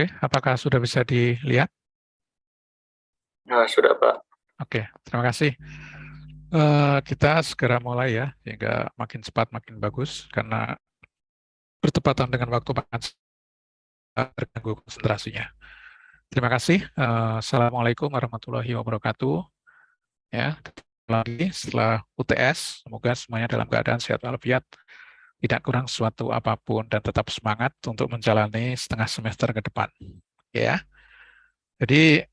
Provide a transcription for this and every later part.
Oke, apakah sudah bisa dilihat? Nah, sudah Pak. Oke, terima kasih. Kita segera mulai ya, sehingga makin cepat makin bagus, karena bertepatan dengan waktu makan terganggu konsentrasinya. Terima kasih. Assalamualaikum warahmatullahi wabarakatuh. Ya, lagi setelah UTS, semoga semuanya dalam keadaan sehat walafiat, tidak kurang suatu apapun, dan tetap semangat untuk menjalani setengah semester ke depan. Ya, jadi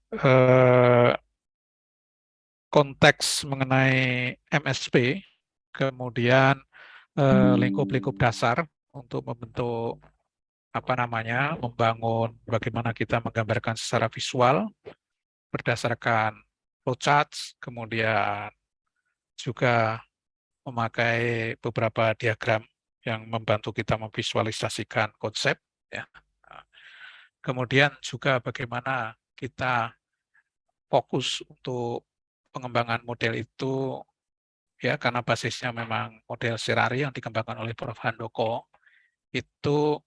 konteks mengenai MSP, kemudian lingkup-lingkup dasar untuk membentuk membangun bagaimana kita menggambarkan secara visual berdasarkan flowcharts, kemudian juga memakai beberapa diagram yang membantu kita memvisualisasikan konsep, ya. Kemudian juga bagaimana kita fokus untuk pengembangan model itu, ya, karena basisnya memang model Serari yang dikembangkan oleh Prof. Handoko, itu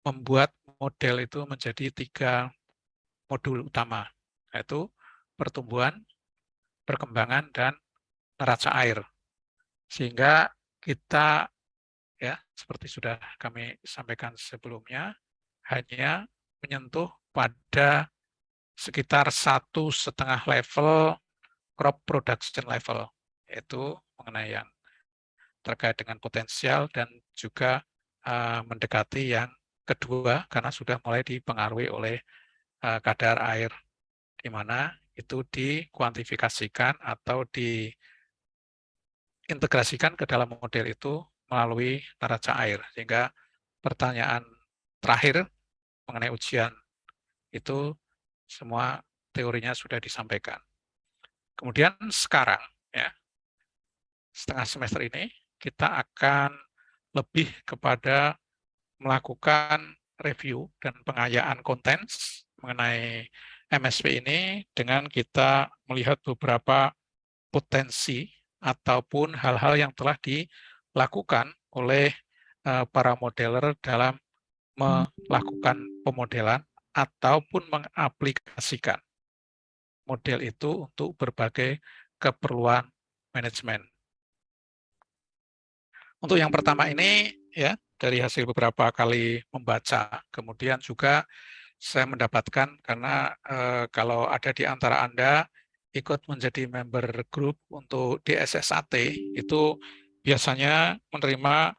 membuat model itu menjadi 3 modul utama, yaitu pertumbuhan, perkembangan, dan neraca air. Sehingga kita, ya, seperti sudah kami sampaikan sebelumnya, hanya menyentuh pada sekitar 1,5 level crop production level, yaitu mengenai yang terkait dengan potensial dan juga mendekati yang kedua karena sudah mulai dipengaruhi oleh kadar air, di mana itu dikuantifikasikan atau diintegrasikan ke dalam model itu melalui neraca air. Sehingga pertanyaan terakhir mengenai ujian itu semua teorinya sudah disampaikan. Kemudian sekarang, ya, setengah semester ini kita akan lebih kepada melakukan review dan pengayaan konten mengenai MSP ini dengan kita melihat beberapa potensi ataupun hal-hal yang telah dilakukan oleh para modeler dalam melakukan pemodelan ataupun mengaplikasikan model itu untuk berbagai keperluan manajemen. Untuk yang pertama ini, ya, dari hasil beberapa kali membaca, kemudian juga saya mendapatkan karena kalau ada di antara Anda ikut menjadi member grup untuk DSSAT, itu biasanya menerima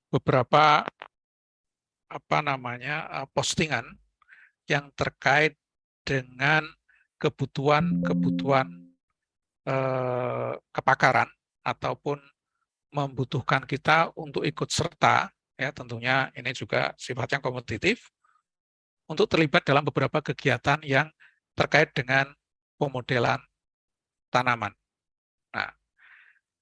beberapa postingan yang terkait dengan kebutuhan-kebutuhan kepakaran ataupun membutuhkan kita untuk ikut serta, ya, tentunya ini juga sifatnya kompetitif, untuk terlibat dalam beberapa kegiatan yang terkait dengan pemodelan tanaman. Nah,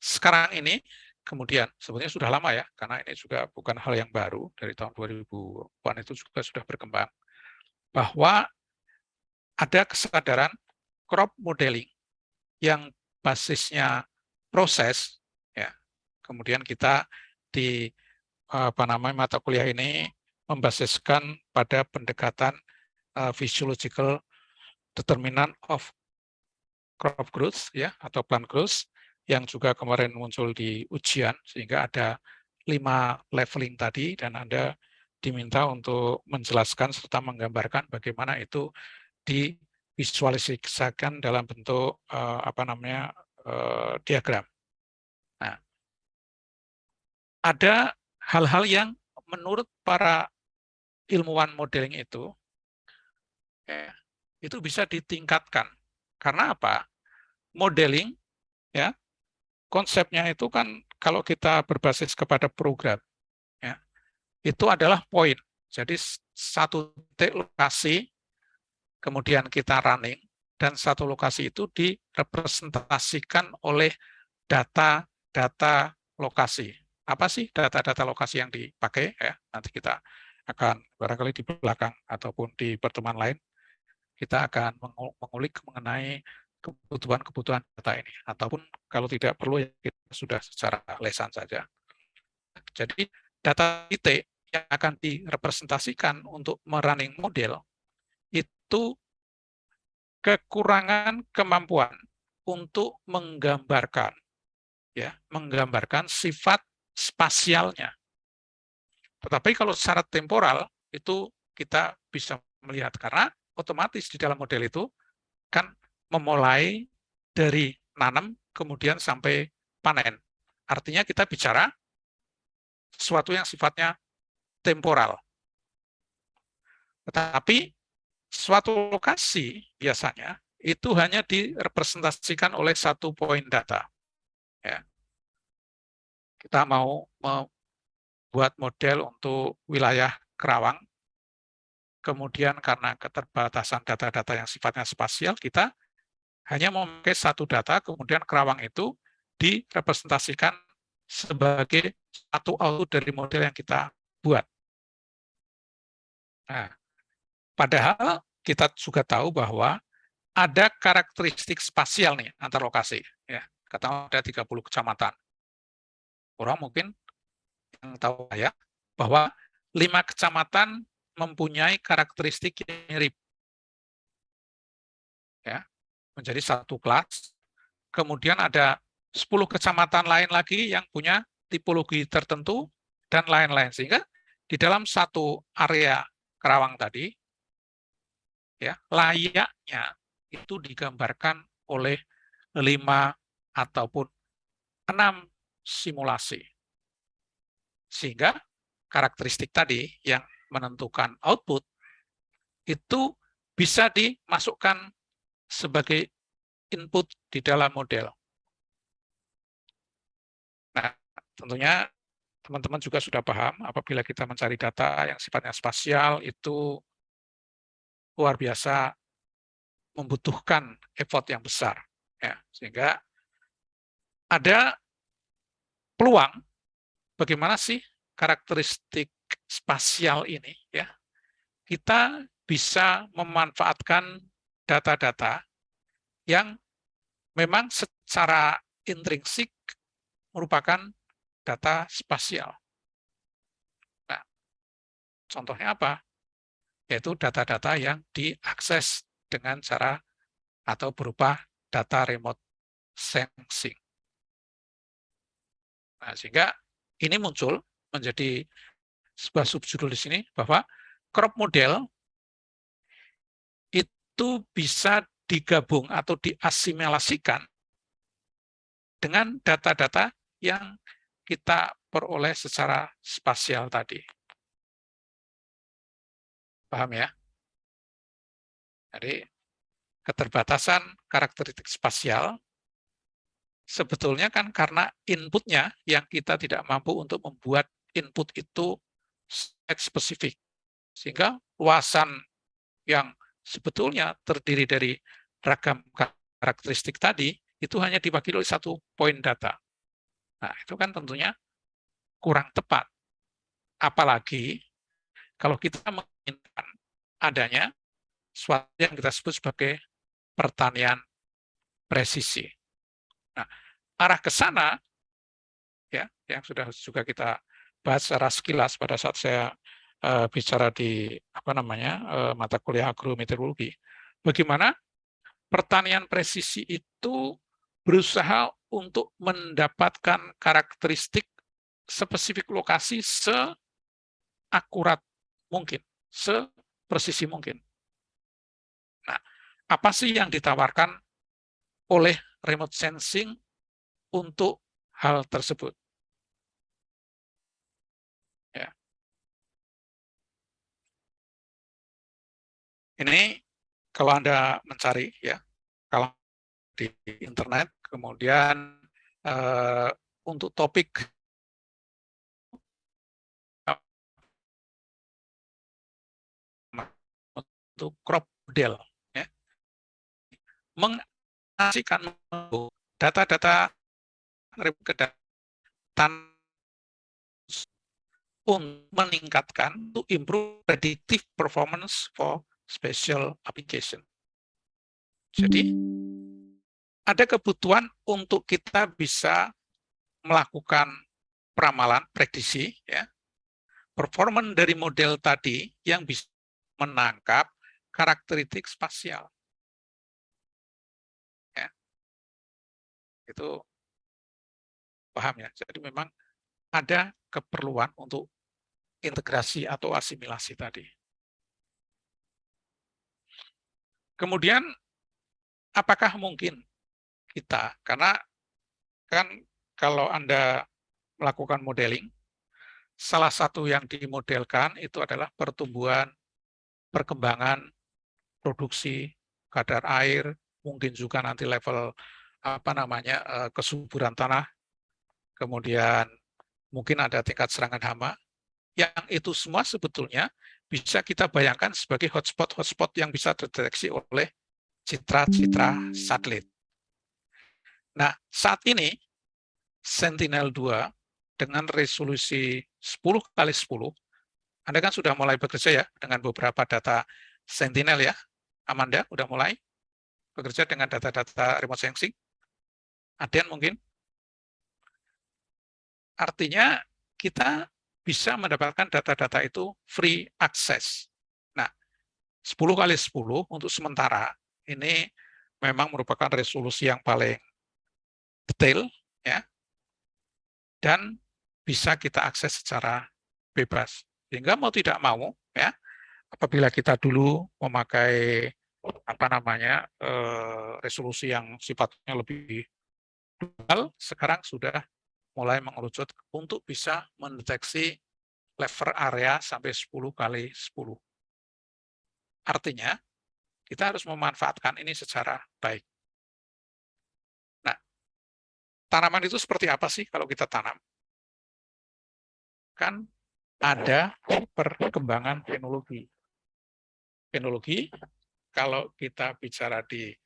sekarang ini kemudian sebetulnya sudah lama ya, karena ini juga bukan hal yang baru, dari tahun 2000-an itu juga sudah berkembang, bahwa ada kesadaran crop modeling yang basisnya proses, ya. Kemudian kita di mata kuliah ini membasiskan pada pendekatan physiological determinant of crop growth, ya, atau plant growth, yang juga kemarin muncul di ujian, sehingga ada 5 leveling tadi, dan Anda diminta untuk menjelaskan serta menggambarkan bagaimana itu divisualisasikan dalam bentuk diagram. Nah, ada hal-hal yang menurut para ilmuwan modeling itu, ya, itu bisa ditingkatkan. Karena apa? Modeling, ya, konsepnya itu kan kalau kita berbasis kepada program, ya, itu adalah poin. Jadi satu titik lokasi, kemudian kita running, dan satu lokasi itu direpresentasikan oleh data-data lokasi. Apa sih data-data lokasi yang dipakai? Ya, nanti kita akan barangkali di belakang ataupun di pertemuan lain kita akan mengulik mengenai kebutuhan-kebutuhan data ini. Ataupun kalau tidak perlu, ya kita sudah secara lesan saja. Jadi data titik yang akan direpresentasikan untuk merunning model itu kekurangan kemampuan untuk menggambarkan, ya, menggambarkan sifat spasialnya. Tetapi kalau secara temporal itu kita bisa melihat karena otomatis di dalam model itu kan memulai dari nanam kemudian sampai panen. Artinya kita bicara sesuatu yang sifatnya temporal. Tetapi suatu lokasi biasanya itu hanya direpresentasikan oleh satu poin data. Ya. Kita mau membuat model untuk wilayah Kerawang, kemudian karena keterbatasan data-data yang sifatnya spasial, kita hanya memakai satu data, kemudian Kerawang itu direpresentasikan sebagai satu output dari model yang kita buat. Nah, padahal kita juga tahu bahwa ada karakteristik spasial nih antar lokasi. Ya, katakanlah ada 30 kecamatan. Orang mungkin yang tahu ya bahwa 5 kecamatan mempunyai karakteristik yang mirip. Ya, menjadi satu kelas. Kemudian ada 10 kecamatan lain lagi yang punya tipologi tertentu dan lain-lain. Sehingga di dalam satu area Kerawang tadi, ya, layaknya itu digambarkan oleh 5 ataupun 6 simulasi. Sehingga karakteristik tadi yang menentukan output itu bisa dimasukkan sebagai input di dalam model. Nah, tentunya teman-teman juga sudah paham apabila kita mencari data yang sifatnya spasial itu luar biasa membutuhkan effort yang besar. Ya, sehingga ada peluang bagaimana sih karakteristik spasial ini, ya, kita bisa memanfaatkan data-data yang memang secara intrinsik merupakan data spasial. Nah, contohnya apa? Yaitu data-data yang diakses dengan cara atau berupa data remote sensing. Nah, sehingga ini muncul menjadi sebuah subjudul di sini bahwa crop model itu bisa digabung atau diasimilasikan dengan data-data yang kita peroleh secara spasial tadi. Paham ya? Jadi keterbatasan karakteristik spasial sebetulnya kan karena inputnya yang kita tidak mampu untuk membuat input itu spesifik. Sehingga luasan yang sebetulnya terdiri dari ragam karakteristik tadi itu hanya dibagi oleh satu poin data. Nah, itu kan tentunya kurang tepat. Apalagi kalau kita menginginkan adanya suatu yang kita sebut sebagai pertanian presisi. Nah, arah ke sana ya, yang sudah juga kita bahas secara sekilas pada saat saya bicara di mata kuliah agrometeorologi. Bagaimana pertanian presisi itu berusaha untuk mendapatkan karakteristik spesifik lokasi seakurat mungkin, sepresisi mungkin. Nah, apa sih yang ditawarkan oleh remote sensing untuk hal tersebut? Ya. Ini kalau Anda mencari ya, kalau di internet, kemudian untuk topik untuk crop model, ya, mengasihkan data-data kedatan untuk meningkatkan to improve predictive performance for special application. Jadi ada kebutuhan untuk kita bisa melakukan peramalan, prediksi, ya, performance dari model tadi yang bisa menangkap karakteristik spasial. Ya. Itu paham ya. Jadi memang ada keperluan untuk integrasi atau asimilasi tadi. Kemudian apakah mungkin kita, karena kan kalau Anda melakukan modeling, salah satu yang dimodelkan itu adalah pertumbuhan, perkembangan, produksi, kadar air, mungkin juga nanti level kesuburan tanah, kemudian mungkin ada tingkat serangan hama, yang itu semua sebetulnya bisa kita bayangkan sebagai hotspot-hotspot yang bisa terdeteksi oleh citra-citra satelit. Nah, saat ini Sentinel-2 dengan resolusi 10 kali 10, Anda kan sudah mulai bekerja ya dengan beberapa data Sentinel ya, Amanda udah mulai bekerja dengan data-data remote sensing. Aden mungkin. Artinya kita bisa mendapatkan data-data itu free access. Nah, 10 kali 10 untuk sementara ini memang merupakan resolusi yang paling detail ya, dan bisa kita akses secara bebas. Sehingga mau tidak mau ya, apabila kita dulu memakai resolusi yang sifatnya lebih tebal, sekarang sudah mulai mengerucut untuk bisa mendeteksi level area sampai 10 kali 10. Artinya, kita harus memanfaatkan ini secara baik. Nah, tanaman itu seperti apa sih kalau kita tanam? Kan ada perkembangan fenologi. Fenologi, kalau kita bicara di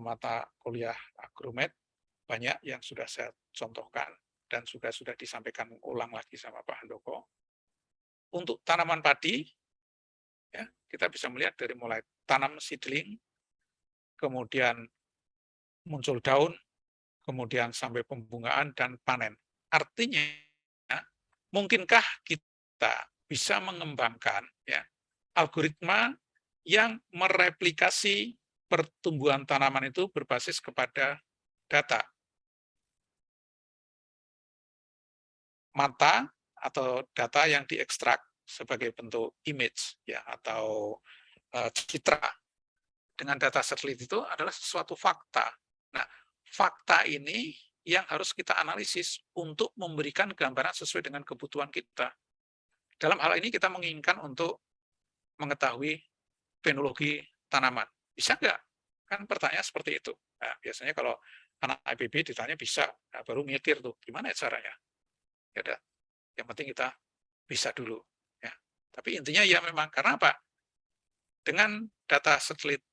mata kuliah agromet, banyak yang sudah saya contohkan dan sudah disampaikan ulang lagi sama Pak Handoko. Untuk tanaman padi, ya, kita bisa melihat dari mulai tanam seedling, kemudian muncul daun, kemudian sampai pembungaan dan panen. Artinya, mungkinkah kita bisa mengembangkan ya, algoritma yang mereplikasi pertumbuhan tanaman itu berbasis kepada data. Mata atau data yang diekstrak sebagai bentuk image ya atau citra dengan data satelit itu adalah sesuatu fakta. Nah, fakta ini yang harus kita analisis untuk memberikan gambaran sesuai dengan kebutuhan kita. Dalam hal ini kita menginginkan untuk mengetahui fenologi tanaman. Bisa nggak? Kan pertanyaan seperti itu. Nah, biasanya kalau anak IPB ditanya bisa, nah, baru mikir tuh, gimana caranya? Ya udah, yang penting kita bisa dulu. Ya. Tapi intinya ya memang, karena apa? Dengan data satelit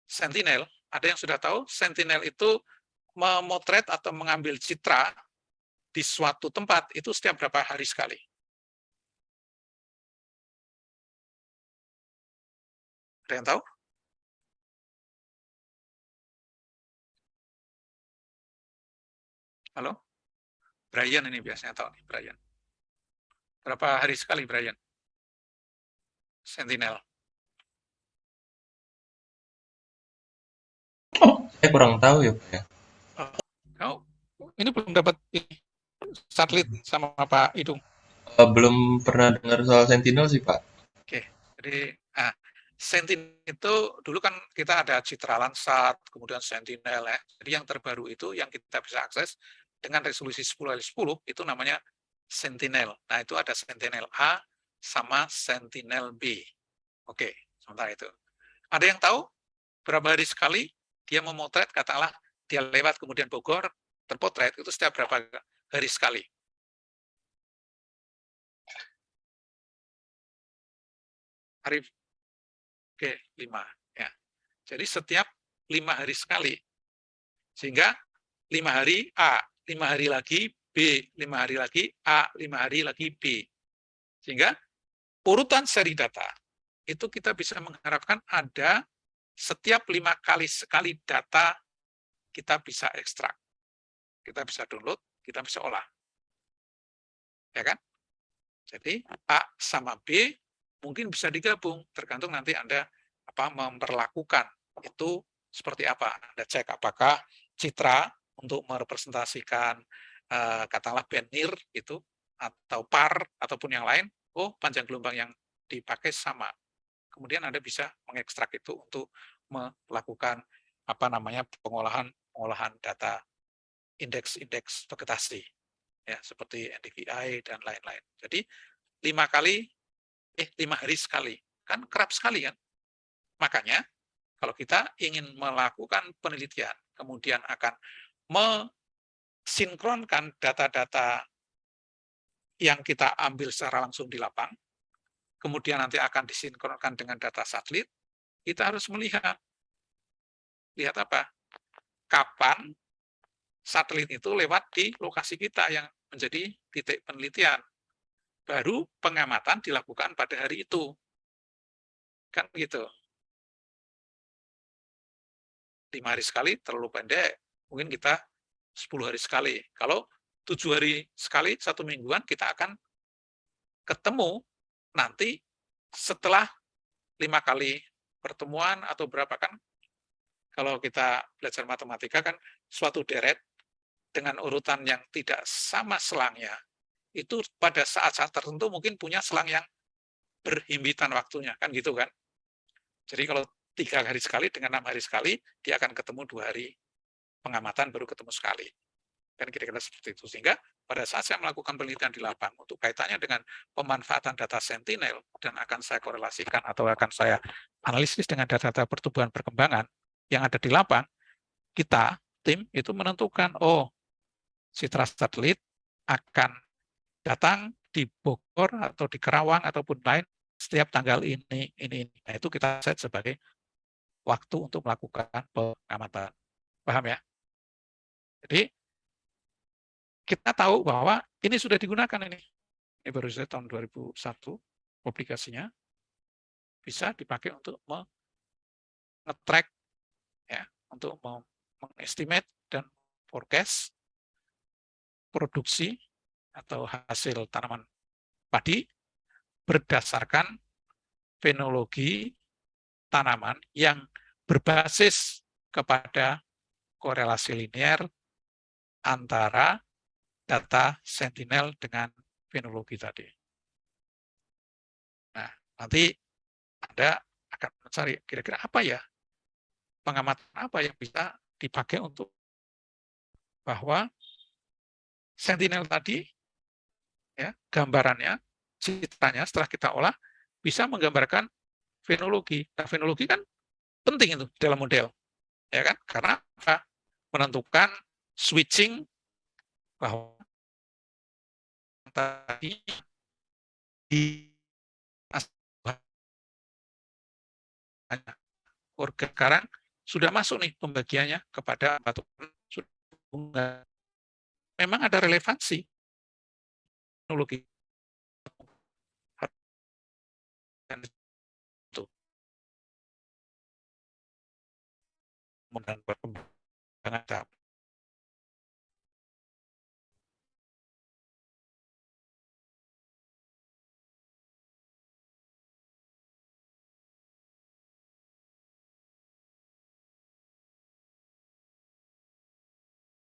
Sentinel, ada yang sudah tahu, Sentinel itu memotret atau mengambil citra di suatu tempat, itu setiap berapa hari sekali? Ada yang tahu? Halo? Brian ini biasanya tahu nih, Brian. Berapa hari sekali, Brian? Sentinel. Saya kurang tahu ya, Pak ya. Oh, ini belum dapat satelit sama Pak Idung. Belum pernah dengar soal Sentinel sih, Pak. Oke, jadi Sentinel itu dulu kan kita ada Citra Landsat, kemudian Sentinel ya. Jadi yang terbaru itu yang kita bisa akses dengan resolusi 10x10 itu namanya Sentinel. Nah, itu ada Sentinel A sama Sentinel B. Oke, sementara itu. Ada yang tahu berapa hari sekali dia memotret, katakanlah dia lewat kemudian Bogor, terpotret, itu setiap berapa hari sekali? Hari Oke, 5. Ya. Jadi setiap 5 hari sekali. Sehingga 5 hari A, 5 hari lagi B, 5 hari lagi A, 5 hari lagi B. Sehingga urutan seri data itu kita bisa mengharapkan ada setiap 5 kali sekali data kita bisa ekstrak. Kita bisa download, kita bisa olah. Ya kan? Jadi A sama B mungkin bisa digabung, tergantung nanti Anda memperlakukan itu seperti apa. Anda cek apakah citra untuk merepresentasikan katakanlah benir itu atau par ataupun yang lain, oh panjang gelombang yang dipakai sama. Kemudian Anda bisa mengekstrak itu untuk melakukan pengolahan data indeks vegetasi ya seperti NDVI dan lain-lain. Jadi 5 hari sekali kan kerap sekali kan. Makanya kalau kita ingin melakukan penelitian kemudian akan mensinkronkan data-data yang kita ambil secara langsung di lapang, kemudian nanti akan disinkronkan dengan data satelit, kita harus lihat apa? Kapan satelit itu lewat di lokasi kita yang menjadi titik penelitian. Baru pengamatan dilakukan pada hari itu. Kan begitu. 5 hari sekali terlalu pendek, mungkin kita 10 hari sekali. Kalau 7 hari sekali, 1 mingguan, kita akan ketemu nanti setelah 5 kali pertemuan atau berapa kan. Kalau kita belajar matematika kan suatu deret dengan urutan yang tidak sama selangnya, itu pada saat-saat tertentu mungkin punya selang yang berhimpitan waktunya, kan gitu kan. Jadi kalau 3 hari sekali dengan 6 hari sekali, dia akan ketemu 2 hari pengamatan baru ketemu sekali. Kan kira-kira seperti itu. Sehingga pada saat saya melakukan penelitian di lapang untuk kaitannya dengan pemanfaatan data Sentinel dan akan saya korelasikan atau akan saya analisis dengan data-data pertumbuhan perkembangan yang ada di lapang, kita tim itu menentukan citra satelit akan datang di Bogor atau di Kerawang ataupun lain setiap tanggal ini. Nah, itu kita set sebagai waktu untuk melakukan pengamatan. Paham ya? Jadi kita tahu bahwa ini sudah digunakan ini. Ini baru saja tahun 2001 publikasinya bisa dipakai untuk nge-track ya, untuk mengestimate dan forecast produksi atau hasil tanaman padi berdasarkan fenologi tanaman yang berbasis kepada korelasi linear antara data Sentinel dengan fenologi tadi. Nah, nanti Anda akan mencari kira-kira apa ya, pengamatan apa yang bisa dipakai untuk bahwa Sentinel tadi, ya, gambarannya, citranya setelah kita olah, bisa menggambarkan fenologi. Nah, fenologi kan penting itu dalam model, ya kan? Karena apa? Menentukan switching bahwa tadi di organ karang sudah masuk nih pembagiannya kepada batu. Memang ada relevansi teknologi itu dan perkembangan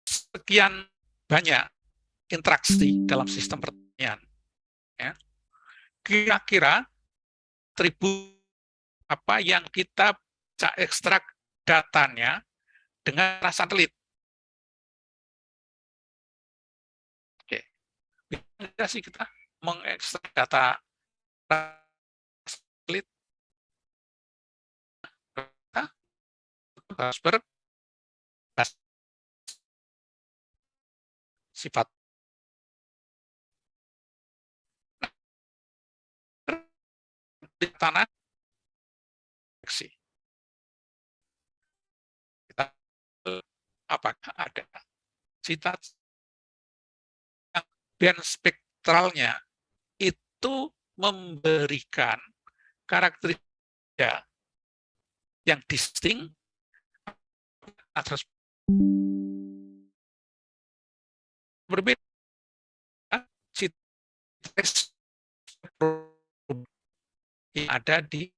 sekian banyak interaksi dalam sistem pertanian. Ya. Kira-kira atribut apa yang kita bisa ekstrak datanya dengan satelit. Oke. Bisa sih kita mengekstrak data satelit harus bersifat tanah kita apakah ada cita yang band spektralnya itu memberikan karakteristik yang distinct atas berbeda cita yang ada di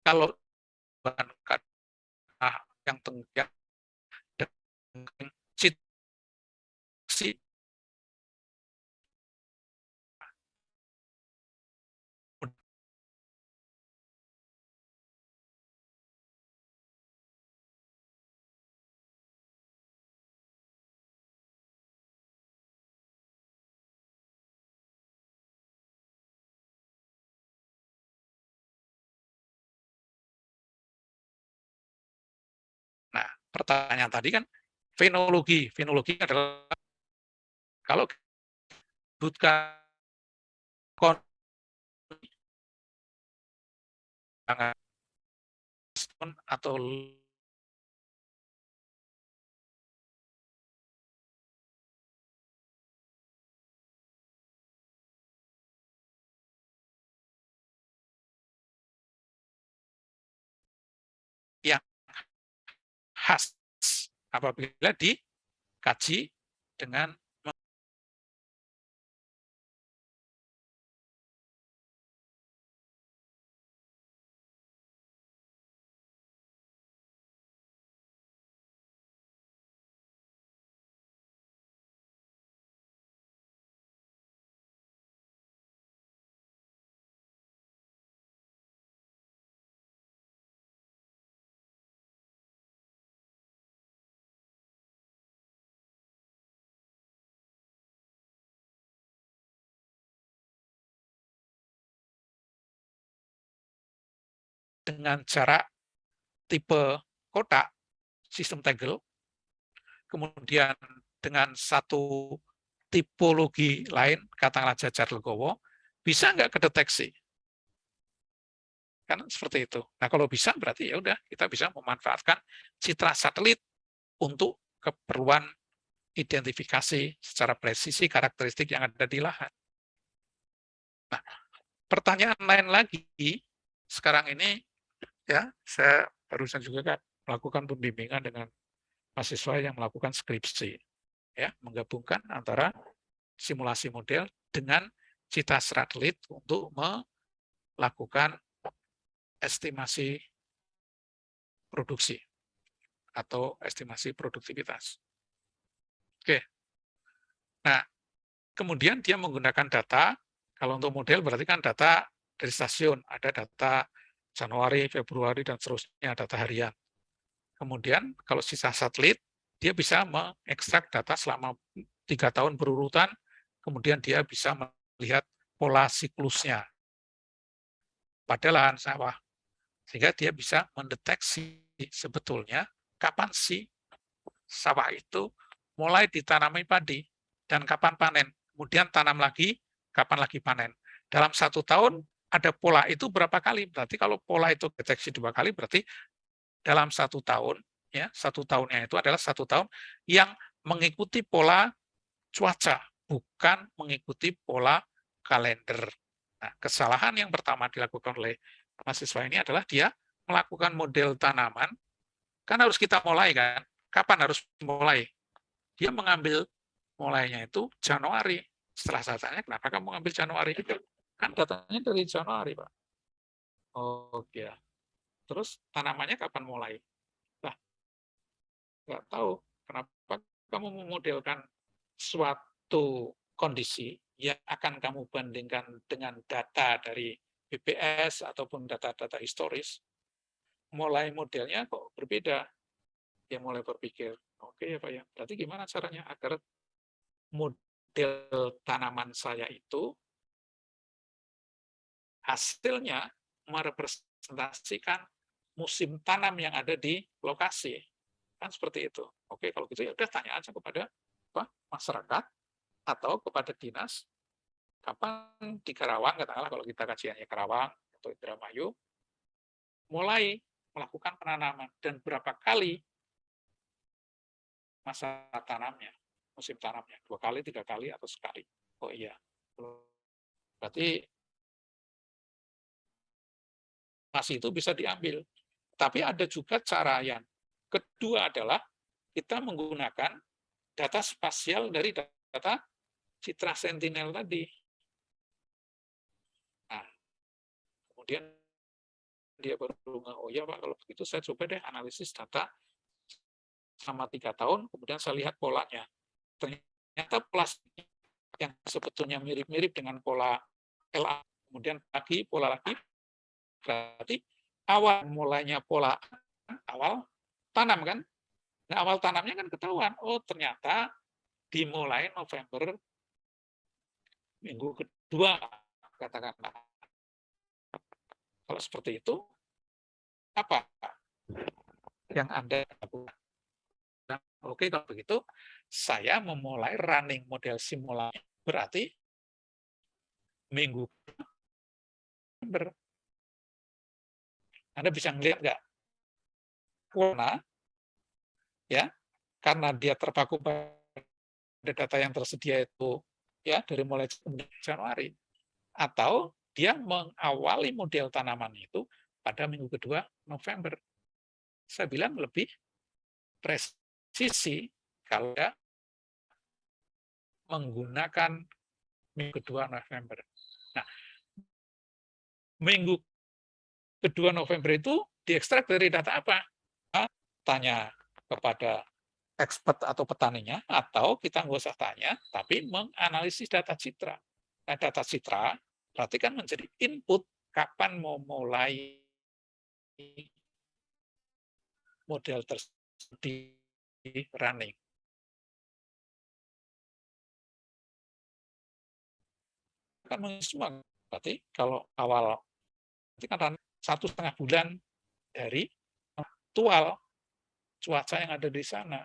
kalau yang tentunya dengan situasi Nah, pertanyaan tadi kan fenologi. Fenologi adalah kalau disebutkan atau yang khas apabila dikaji dengan jarak tipe kotak sistem tegel, kemudian dengan satu tipologi lain, katakanlah jajar legowo, bisa nggak kedeteksi? Kan seperti itu. Nah, kalau bisa berarti ya udah kita bisa memanfaatkan citra satelit untuk keperluan identifikasi secara presisi karakteristik yang ada di lahan. Nah, pertanyaan lain lagi, sekarang ini ya saya barusan juga kan melakukan pembimbingan dengan mahasiswa yang melakukan skripsi, ya menggabungkan antara simulasi model dengan citra satelit untuk melakukan estimasi produksi atau estimasi produktivitas. Oke. Nah, kemudian dia menggunakan data, kalau untuk model berarti kan data dari stasiun, ada data Januari, Februari, dan seterusnya, data harian. Kemudian kalau sisa satelit, dia bisa mengekstrak data selama 3 tahun berurutan, kemudian dia bisa melihat pola siklusnya pada lahan sawah. Sehingga dia bisa mendeteksi sebetulnya kapan sih sawah itu mulai ditanami padi dan kapan panen. Kemudian tanam lagi, kapan lagi panen. Dalam 1 tahun ada pola itu berapa kali? Berarti kalau pola itu deteksi 2 kali, berarti dalam 1 tahun, ya 1 tahunnya itu adalah 1 tahun yang mengikuti pola cuaca, bukan mengikuti pola kalender. Nah, kesalahan yang pertama dilakukan oleh mahasiswa ini adalah dia melakukan model tanaman, kan harus kita mulai kan, kapan harus mulai? Dia mengambil mulainya itu Januari. Setelah saya tanya, kenapa kamu mengambil Januari? Kan datanya dari Januari, Pak. Oh, ya. Terus tanamannya kapan mulai? Nah, nggak tahu kenapa kamu memodelkan suatu kondisi yang akan kamu bandingkan dengan data dari BPS ataupun data-data historis, mulai modelnya kok berbeda. Dia mulai berpikir, oke ya Pak ya, berarti gimana caranya agar model tanaman saya itu hasilnya merepresentasikan musim tanam yang ada di lokasi. Kan seperti itu. Oke, kalau gitu ya udah tanya aja kepada masyarakat atau kepada dinas kapan di Karawang, katakanlah kalau kita kajiannya Karawang atau Indramayu, mulai melakukan penanaman dan berapa kali masa tanamnya, musim tanamnya, 2 kali, 3 kali, atau sekali. Oh iya, berarti masih itu bisa diambil. Tapi ada juga cara yang kedua adalah kita menggunakan data spasial dari data citra Sentinel tadi. Nah, kemudian dia baru oh ya Pak, kalau begitu saya coba deh analisis data selama 3 tahun, kemudian saya lihat polanya. Ternyata plastik yang sebetulnya mirip-mirip dengan pola LA, kemudian pola lagi, berarti awal mulainya pola awal tanam kan? Nah, awal tanamnya kan ketahuan, oh ternyata dimulai November minggu kedua, katakanlah. Kalau seperti itu, apa yang Anda lakukan? Nah, oke, kalau begitu, saya memulai running model simulasi, berarti minggu November. Anda bisa melihat nggak? Warna, ya, karena dia terpaku pada data yang tersedia itu ya dari mulai Januari, atau dia mengawali model tanaman itu pada minggu kedua November. Saya bilang lebih presisi kalau dia menggunakan minggu kedua November. Nah, minggu kedua November itu diekstrak dari data apa? Tanya kepada expert atau petaninya, atau kita nggak usah tanya, tapi menganalisis data citra. Nah, data citra berarti kan menjadi input kapan mau mulai model tersebut di running. Kan semua, berarti kalau awal, nanti kan 1,5 bulan dari aktual cuaca yang ada di sana.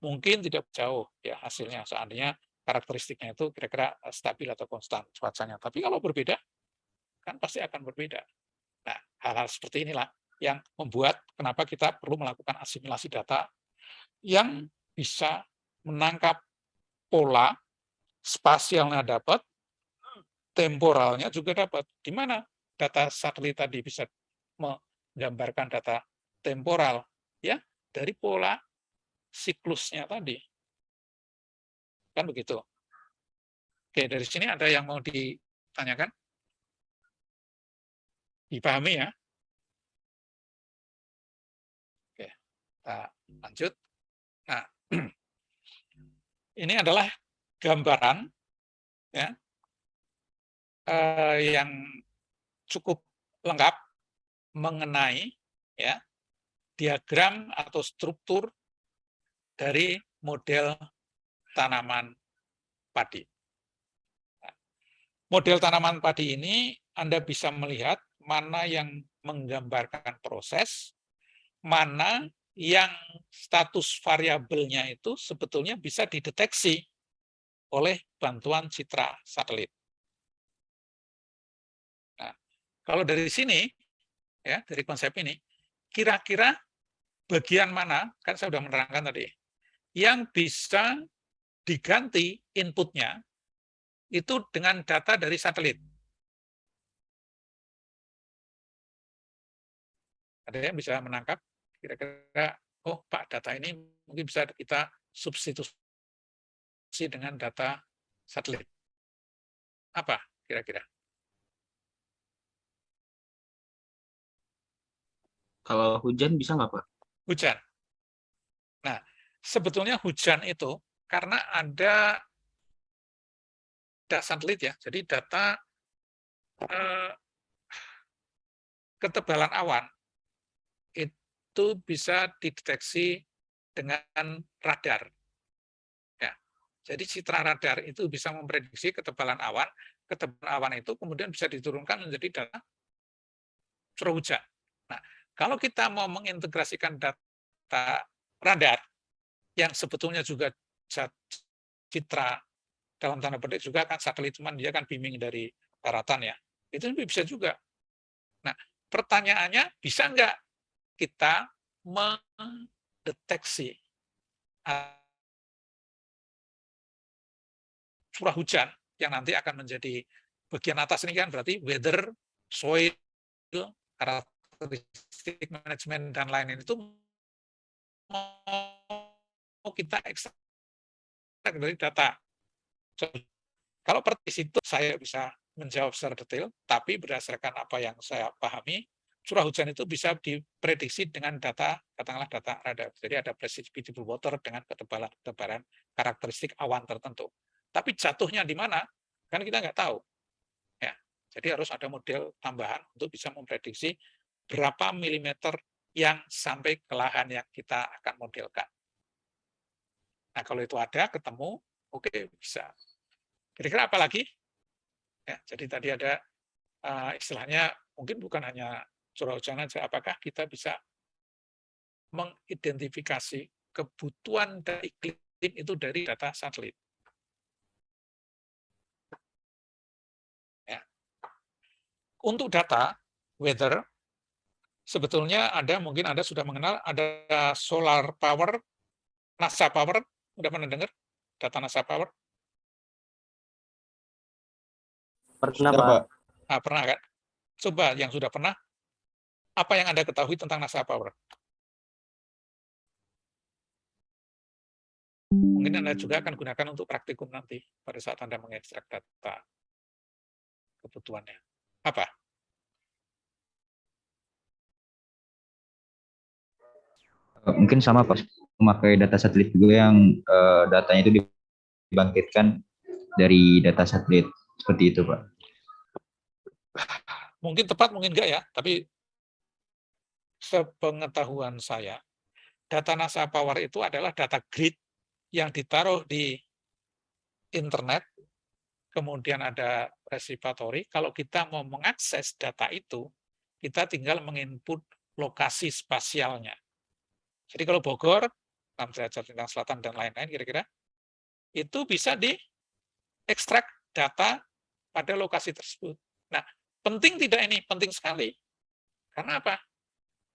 Mungkin tidak jauh ya hasilnya, seandainya karakteristiknya itu kira-kira stabil atau konstan cuacanya. Tapi kalau berbeda, kan pasti akan berbeda. Nah, hal-hal seperti inilah yang membuat kenapa kita perlu melakukan asimilasi data yang bisa menangkap pola, spasialnya dapat, temporalnya juga dapat. Di mana data satelit tadi bisa menggambarkan data temporal, ya, dari pola siklusnya tadi. Kan begitu. Oke, dari sini ada yang mau ditanyakan? Dipahami ya? Oke, kita lanjut. Nah, ini adalah gambaran ya, yang cukup lengkap mengenai ya diagram atau struktur dari model tanaman padi. Model tanaman padi ini Anda bisa melihat mana yang menggambarkan proses, mana yang status variabelnya itu sebetulnya bisa dideteksi oleh bantuan citra satelit. Nah, kalau dari sini, ya dari konsep ini, kira-kira bagian mana, kan saya sudah menerangkan tadi, yang bisa diganti inputnya itu dengan data dari satelit. Ada yang bisa menangkap, kira-kira, oh Pak, data ini mungkin bisa kita substitusi dengan data satelit. Apa kira-kira? Kalau hujan bisa nggak, Pak? Hujan. Nah, sebetulnya hujan itu karena ada data satelit ya, jadi data ketebalan awan itu bisa dideteksi dengan radar. Ya. Jadi citra radar itu bisa memprediksi ketebalan awan itu kemudian bisa diturunkan menjadi data curah hujan. Nah, kalau kita mau mengintegrasikan data radar yang sebetulnya juga citra dalam tanda petik juga kan satelit, cuman dia kan beaming dari daratan ya, itu bisa juga. Nah, pertanyaannya bisa nggak kita mendeteksi curah hujan yang nanti akan menjadi bagian atas ini kan berarti weather, soil, karakteristik manajemen dan lain-lain itu mau kita ekstrak dari data. Kalau persis itu saya bisa menjawab secara detail, tapi berdasarkan apa yang saya pahami, curah hujan itu bisa diprediksi dengan data, katakanlah data radar. Jadi ada precipitable water dengan ketebalan karakteristik awan tertentu. Tapi jatuhnya di mana, kan kita nggak tahu. Ya, jadi harus ada model tambahan untuk bisa memprediksi berapa milimeter yang sampai ke lahan yang kita akan modelkan. Nah, kalau itu ada, ketemu, oke, bisa. Kira-kira apa lagi? Ya, jadi tadi ada istilahnya mungkin bukan hanya curah hujan saja, apakah kita bisa mengidentifikasi kebutuhan dari iklim itu dari data satelit. Ya. Untuk data weather, sebetulnya mungkin Anda sudah mengenal, ada solar power, NASA Power, udah pernah dengar data NASA Power? Pernah, Sudah, Pak. Pak. Nah, pernah kan? Coba yang sudah pernah, apa yang Anda ketahui tentang NASA Power? Mungkin Anda juga akan gunakan untuk praktikum nanti, pada saat Anda mengekstrak data kebutuhannya. Apa? Mungkin sama Pak, memakai data satelit juga yang datanya itu dibangkitkan dari data satelit, seperti itu Pak. Mungkin tepat, mungkin enggak ya, tapi sepengetahuan saya, data NASA Power itu adalah data grid yang ditaruh di internet, kemudian ada repository. Kalau kita mau mengakses data itu, kita tinggal menginput lokasi spasialnya. Jadi kalau Bogor, 6 derajat lintang selatan dan lain-lain kira-kira, itu bisa diekstrak data pada lokasi tersebut. Nah, penting tidak ini? Penting sekali. Karena apa?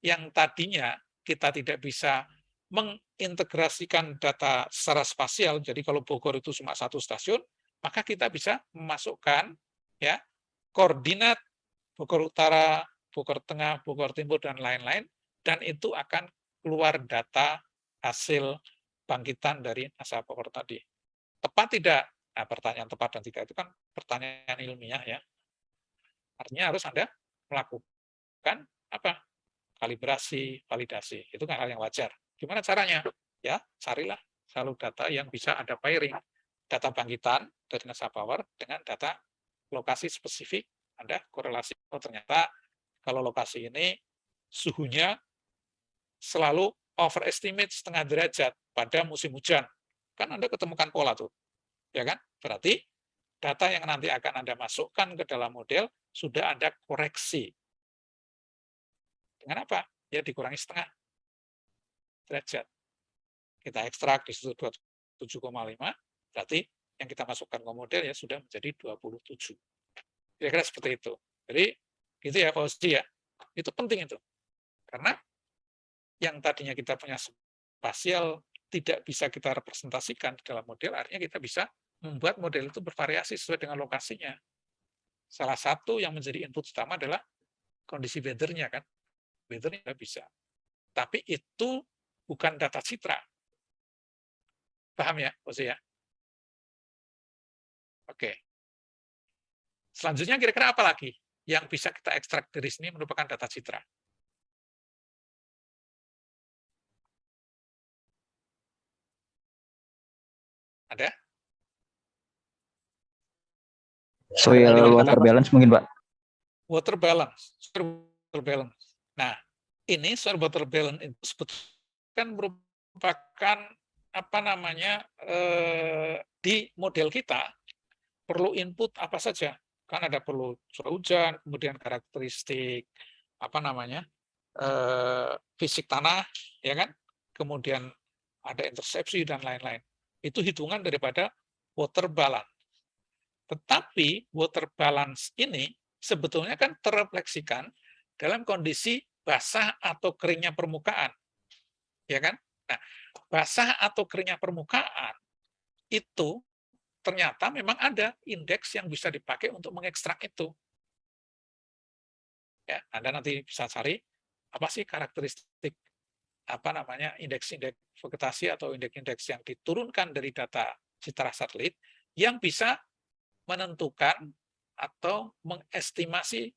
Yang tadinya kita tidak bisa mengintegrasikan data secara spasial, jadi kalau Bogor itu cuma satu stasiun, maka kita bisa memasukkan ya koordinat Bogor Utara, Bogor Tengah, Bogor Timur, dan lain-lain, dan itu akan keluar data hasil bangkitan dari NASA Power tadi. Tepat tidak? Nah, pertanyaan tepat dan tidak itu kan pertanyaan ilmiah ya. Artinya harus Anda melakukan apa? Kalibrasi, validasi. Itu kan hal yang wajar. Gimana caranya? Ya, carilah selalu data yang bisa Anda pairing. Data bangkitan dari NASA Power dengan data lokasi spesifik, Anda korelasi. Oh, ternyata kalau lokasi ini suhunya selalu overestimate setengah derajat pada musim hujan. Kan Anda ketemukan pola tuh. Ya kan? Berarti data yang nanti akan Anda masukkan ke dalam model sudah ada koreksi. Dengan apa? Ya dikurangi setengah derajat. Kita ekstrak di situ 27,5, berarti yang kita masukkan ke model ya sudah menjadi 27. Kira-kira seperti itu. Jadi gitu ya Pak Ozi ya. Itu penting itu. Karena yang tadinya kita punya spasial tidak bisa kita representasikan di dalam model, artinya kita bisa membuat model itu bervariasi sesuai dengan lokasinya. Salah satu yang menjadi input utama adalah kondisi weather-nya kan. Weather-nya bisa. Tapi itu bukan data citra. Paham ya, Ozi ya? Oke. Selanjutnya kira-kira apa lagi yang bisa kita ekstrak dari sini merupakan data citra? Ada? Soil water balance mungkin Pak. Water balance. Nah, ini soil water balance itu sebetulnya kan merupakan apa namanya di model kita perlu input apa saja. Kan ada perlu curah hujan, kemudian karakteristik apa namanya fisik tanah, ya kan? Kemudian ada intersepsi dan lain-lain. Itu hitungan daripada water balance. Tetapi water balance ini sebetulnya kan terrefleksikan dalam kondisi basah atau keringnya permukaan. Ya kan? Nah, basah atau keringnya permukaan itu ternyata memang ada indeks yang bisa dipakai untuk mengekstrak itu. Ya, Anda nanti bisa cari apa sih karakteristik apa namanya indeks-indeks vegetasi atau indeks-indeks yang diturunkan dari data citra satelit yang bisa menentukan atau mengestimasi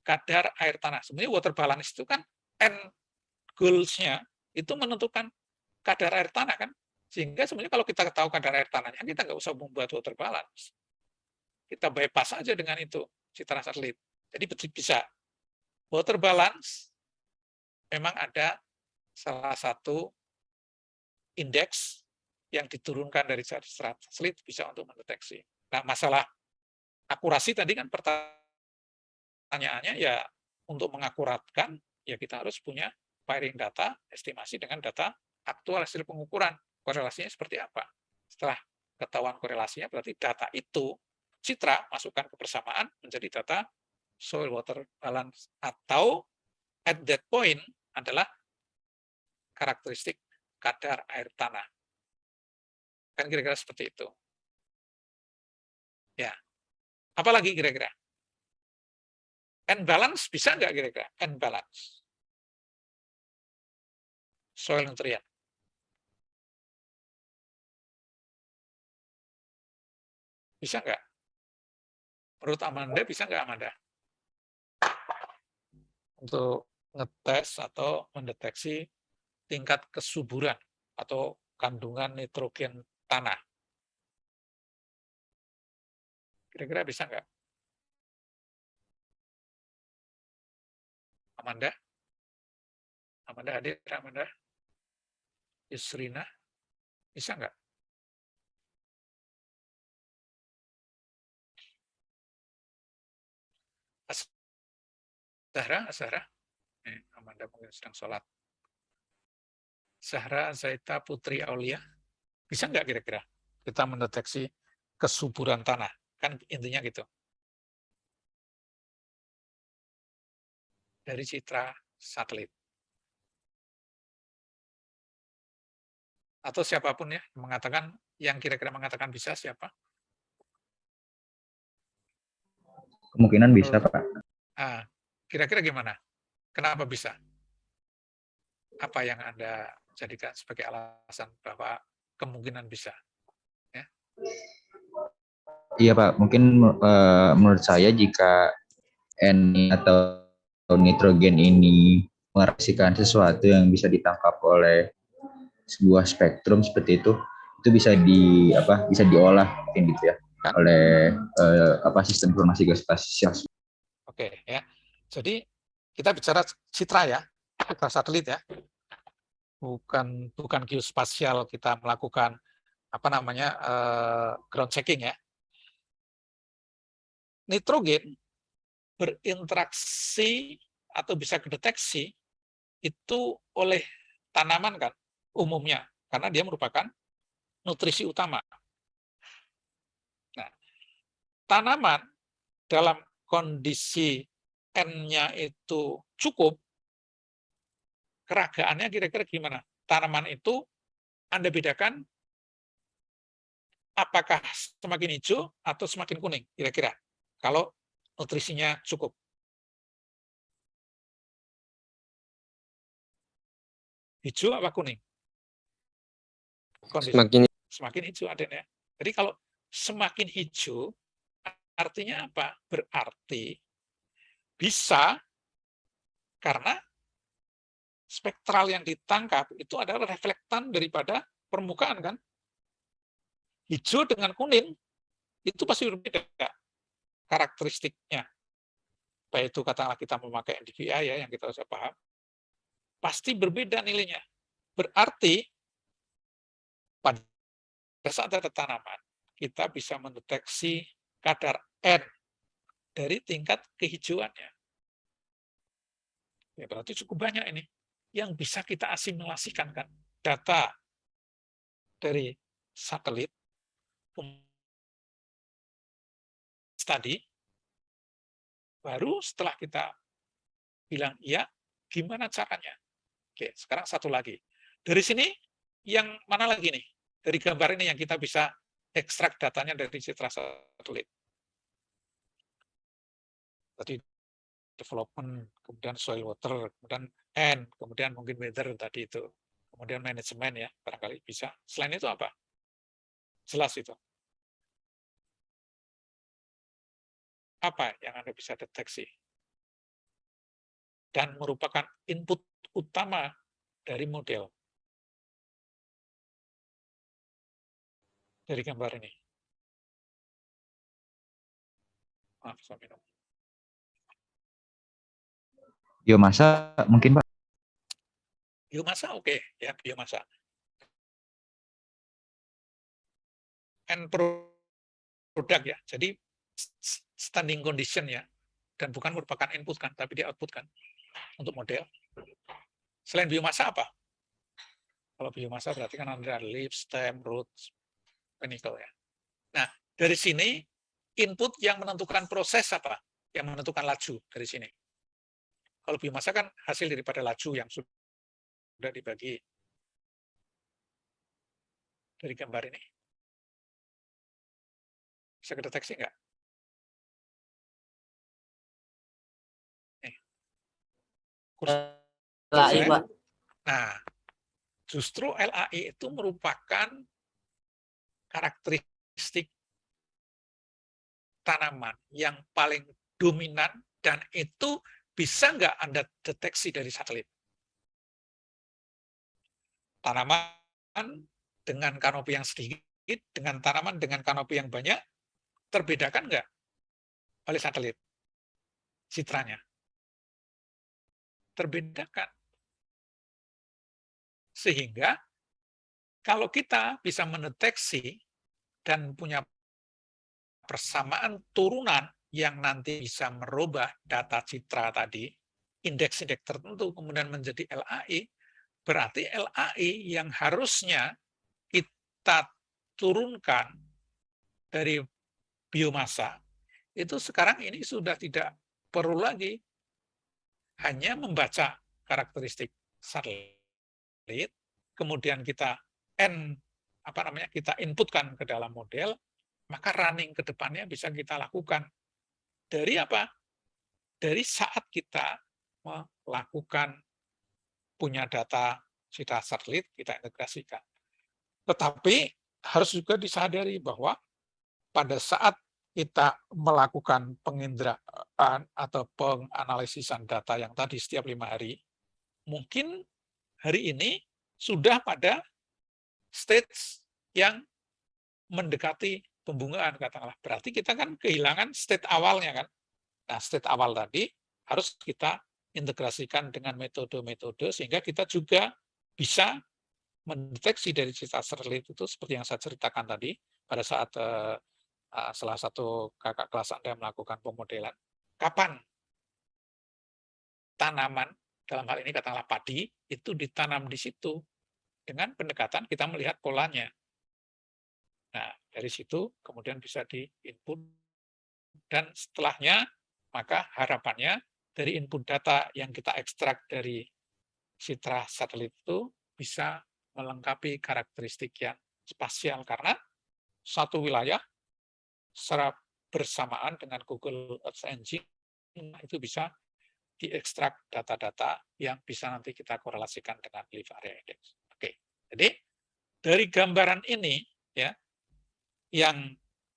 kadar air tanah. Sebenarnya water balance itu kan end goals-nya itu menentukan kadar air tanah kan. Sehingga sebenarnya kalau kita tahu kadar air tanahnya, kita nggak usah membuat water balance. Kita bypass aja dengan itu, citra satelit. Jadi bisa. Water balance memang ada salah satu indeks yang diturunkan dari citra satelit bisa untuk mendeteksi. Nah, masalah akurasi tadi kan pertanyaannya ya untuk mengakuratkan ya kita harus punya pairing data, estimasi dengan data aktual hasil pengukuran. Korelasinya seperti apa? Setelah ketahuan korelasinya berarti data itu citra masukkan ke persamaan menjadi data soil water balance atau at that point adalah karakteristik kadar air tanah. Kan kira-kira seperti itu. Ya. Apalagi kira-kira? End balance bisa nggak kira-kira? End balance. Soil nutrient. Bisa nggak? Menurut Amanda, bisa nggak Amanda? Untuk ngetes atau mendeteksi tingkat kesuburan atau kandungan nitrogen tanah. Kira-kira bisa nggak? Amanda? Amanda hadir, Amanda? Yusrina? Bisa nggak? Zahra? Amanda mungkin sedang sholat. Zahra Zaita Putri Aulia, bisa nggak kira-kira kita mendeteksi kesuburan tanah? Kan intinya gitu. Dari citra satelit. Atau siapapun ya mengatakan, yang kira-kira mengatakan bisa siapa? Kemungkinan bisa, Pak. Kira-kira gimana? Kenapa bisa? Apa yang Anda jadikan sebagai alasan bahwa kemungkinan bisa? Ya. Iya, Pak. Mungkin menurut saya jika N atau nitrogen ini mengekspresikan sesuatu yang bisa ditangkap oleh sebuah spektrum seperti itu bisa bisa diolah mungkin gitu ya oleh sistem informasi geospasial. Oke ya. Jadi kita bicara citra ya, citra satelit ya. Bukan geospasial kita melakukan ground checking ya. Nitrogen berinteraksi atau bisa kedeteksi itu oleh tanaman kan umumnya karena dia merupakan nutrisi utama. Nah, tanaman dalam kondisi N-nya itu cukup, keragaannya kira-kira gimana? Tanaman itu Anda bedakan apakah semakin hijau atau semakin kuning kira-kira kalau nutrisinya cukup. Hijau apa kuning? Kondisi. Semakin hijau adanya. Jadi kalau semakin hijau artinya apa? Berarti bisa karena spektral yang ditangkap itu adalah reflektan daripada permukaan kan. Hijau dengan kuning itu pasti berbeda karakteristiknya. Baik itu katakanlah kita memakai NDVI ya yang kita harus paham. Pasti berbeda nilainya. Berarti pada saat ada tanaman kita bisa mendeteksi kadar N dari tingkat kehijauannya. Ya, berarti cukup banyak ini yang bisa kita asimilasikan kan data dari satelit tadi, baru setelah kita bilang iya, gimana caranya? Oke, sekarang satu lagi. Dari sini yang mana lagi nih? Dari gambar ini yang kita bisa ekstrak datanya dari citra satelit. Tadi development, kemudian soil water, kemudian N, kemudian mungkin weather tadi itu. Kemudian manajemen ya, barangkali bisa. Selain itu apa? Jelas itu. Apa yang Anda bisa deteksi? Dan merupakan input utama dari model. Dari gambar ini. Maaf, saya minum. Biomasa mungkin Pak. Biomasa oke, ya biomasa. And produk ya, jadi standing condition ya, dan bukan merupakan input kan, tapi dia output kan untuk model. Selain biomasa apa? Kalau biomasa berarti kan ada leaf, stem, roots, panicle ya. Nah, dari sini input yang menentukan proses apa? Yang menentukan laju dari sini. Kalau biomasa kan hasil daripada laju yang sudah dibagi dari gambar ini. Bisa kedeteksi nggak? LAI, Pak. Nah, justru LAI itu merupakan karakteristik tanaman yang paling dominan dan itu bisa nggak Anda deteksi dari satelit? Tanaman dengan kanopi yang sedikit, dengan tanaman dengan kanopi yang banyak, terbedakan nggak oleh satelit citranya? Terbedakan. Sehingga kalau kita bisa mendeteksi dan punya persamaan turunan yang nanti bisa merubah data citra tadi, indeks-indeks tertentu kemudian menjadi LAI, berarti LAI yang harusnya kita turunkan dari biomasa, itu sekarang ini sudah tidak perlu lagi hanya membaca karakteristik satelit, kemudian kita kita inputkan ke dalam model, maka running ke depannya bisa kita lakukan. Dari apa? Dari saat kita melakukan punya data citra satelit, kita integrasikan. Tetapi harus juga disadari bahwa pada saat kita melakukan penginderaan atau penganalisisan data yang tadi setiap 5 hari, mungkin hari ini sudah pada stage yang mendekati pembungaan, katakanlah. Berarti kita kan kehilangan state awalnya kan. Nah, state awal tadi harus kita integrasikan dengan metode-metode sehingga kita juga bisa mendeteksi dari citra satelit itu seperti yang saya ceritakan tadi pada saat salah satu kakak kelas Anda melakukan pemodelan. Kapan tanaman, dalam hal ini katakanlah padi, itu ditanam di situ dengan pendekatan kita melihat polanya. Nah, dari situ kemudian bisa di-input dan setelahnya maka harapannya dari input data yang kita ekstrak dari citra satelit itu bisa melengkapi karakteristik yang spasial karena satu wilayah secara bersamaan dengan Google Earth Engine itu bisa diekstrak data-data yang bisa nanti kita korelasikan dengan Leaf Area Index. Oke, jadi dari gambaran ini ya yang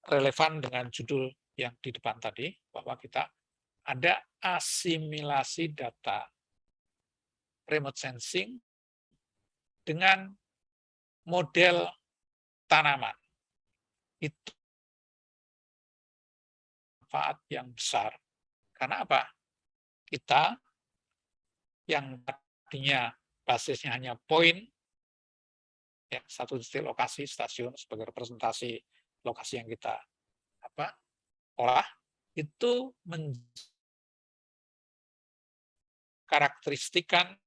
relevan dengan judul yang di depan tadi bahwa kita ada asimilasi data remote sensing dengan model tanaman. Itu manfaat yang besar. Karena apa? Kita yang tadinya basisnya hanya poin, ya, satu titik lokasi stasiun sebagai representasi lokasi yang kita olah, itu mengkarakteristikan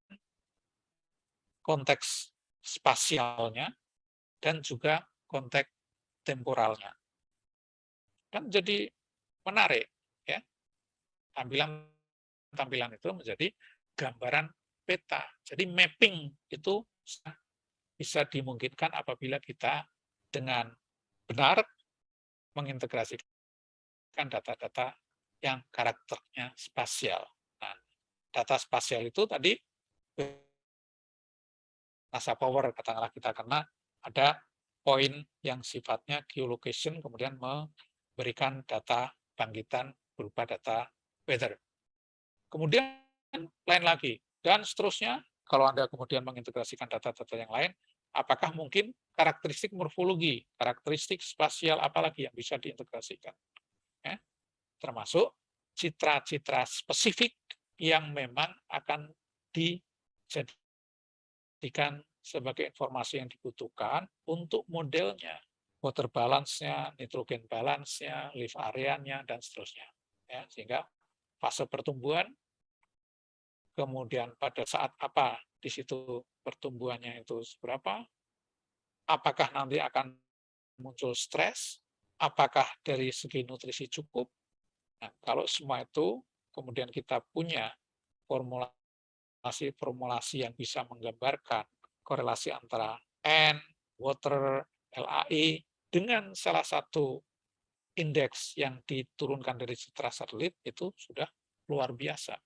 konteks spasialnya dan juga konteks temporalnya. Kan jadi menarik, ya. Tampilan itu menjadi gambaran peta. Jadi mapping itu bisa dimungkinkan apabila kita dengan benar mengintegrasikan data-data yang karakternya spasial. Nah, data spasial itu tadi NASA Power katakanlah kita karena ada poin yang sifatnya geolocation, kemudian memberikan data bangkitan berupa data weather. Kemudian lain lagi, dan seterusnya, kalau Anda kemudian mengintegrasikan data-data yang lain, apakah mungkin karakteristik morfologi, karakteristik spasial apalagi yang bisa diintegrasikan? Ya, termasuk citra-citra spesifik yang memang akan dijadikan sebagai informasi yang dibutuhkan untuk modelnya, water balance-nya, nitrogen balance-nya, leaf area-nya, dan seterusnya. Ya, sehingga fase pertumbuhan, kemudian pada saat apa di situ pertumbuhannya itu seberapa, apakah nanti akan muncul stres, apakah dari segi nutrisi cukup. Nah, kalau semua itu kemudian kita punya formulasi yang bisa menggambarkan korelasi antara N, water, LAI, dengan salah satu indeks yang diturunkan dari citra satelit, itu sudah luar biasa.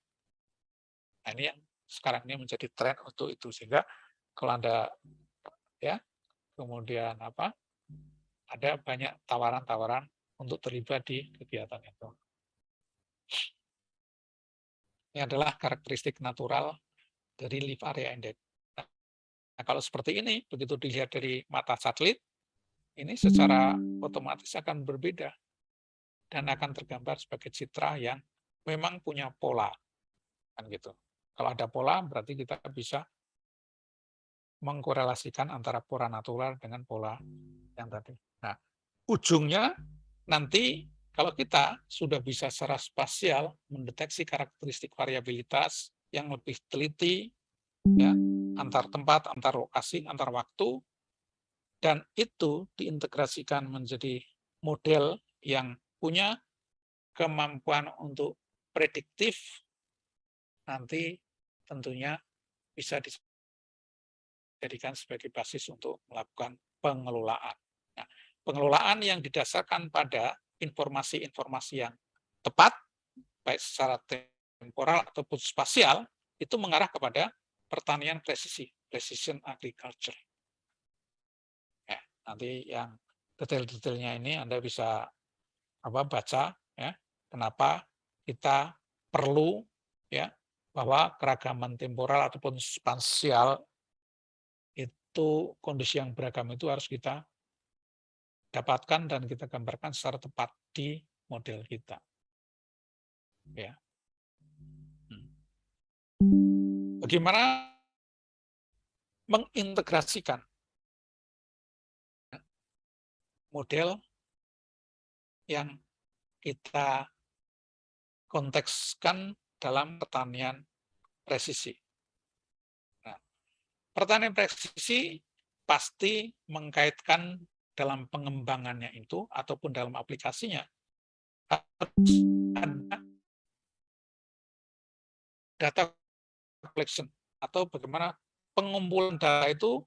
Nah, ini yang sekarang ini menjadi tren untuk itu, sehingga kalau Anda ya kemudian ada banyak tawaran-tawaran untuk terlibat di kegiatan itu. Ini adalah karakteristik natural dari leaf area index. Nah, kalau seperti ini, begitu dilihat dari mata satelit, ini secara otomatis akan berbeda dan akan tergambar sebagai citra yang memang punya pola, kan gitu. Kalau ada pola, berarti kita bisa mengkorelasikan antara pola natural dengan pola yang tadi. Nah, ujungnya nanti kalau kita sudah bisa secara spasial mendeteksi karakteristik variabilitas yang lebih teliti, ya, antar tempat, antar lokasi, antar waktu, dan itu diintegrasikan menjadi model yang punya kemampuan untuk prediktif, nanti tentunya bisa dijadikan sebagai basis untuk melakukan pengelolaan. Nah, pengelolaan yang didasarkan pada informasi-informasi yang tepat, baik secara temporal ataupun spasial, itu mengarah kepada pertanian presisi, precision agriculture. Ya, nanti yang detail-detailnya ini Anda bisa baca, ya, kenapa kita perlu, ya, bahwa keragaman temporal ataupun spasial itu, kondisi yang beragam itu harus kita dapatkan dan kita gambarkan secara tepat di model kita. Ya. Bagaimana mengintegrasikan model yang kita kontekskan dalam pertanian presisi. Nah, pertanian presisi pasti mengkaitkan dalam pengembangannya itu ataupun dalam aplikasinya harus ada data collection atau bagaimana pengumpulan data itu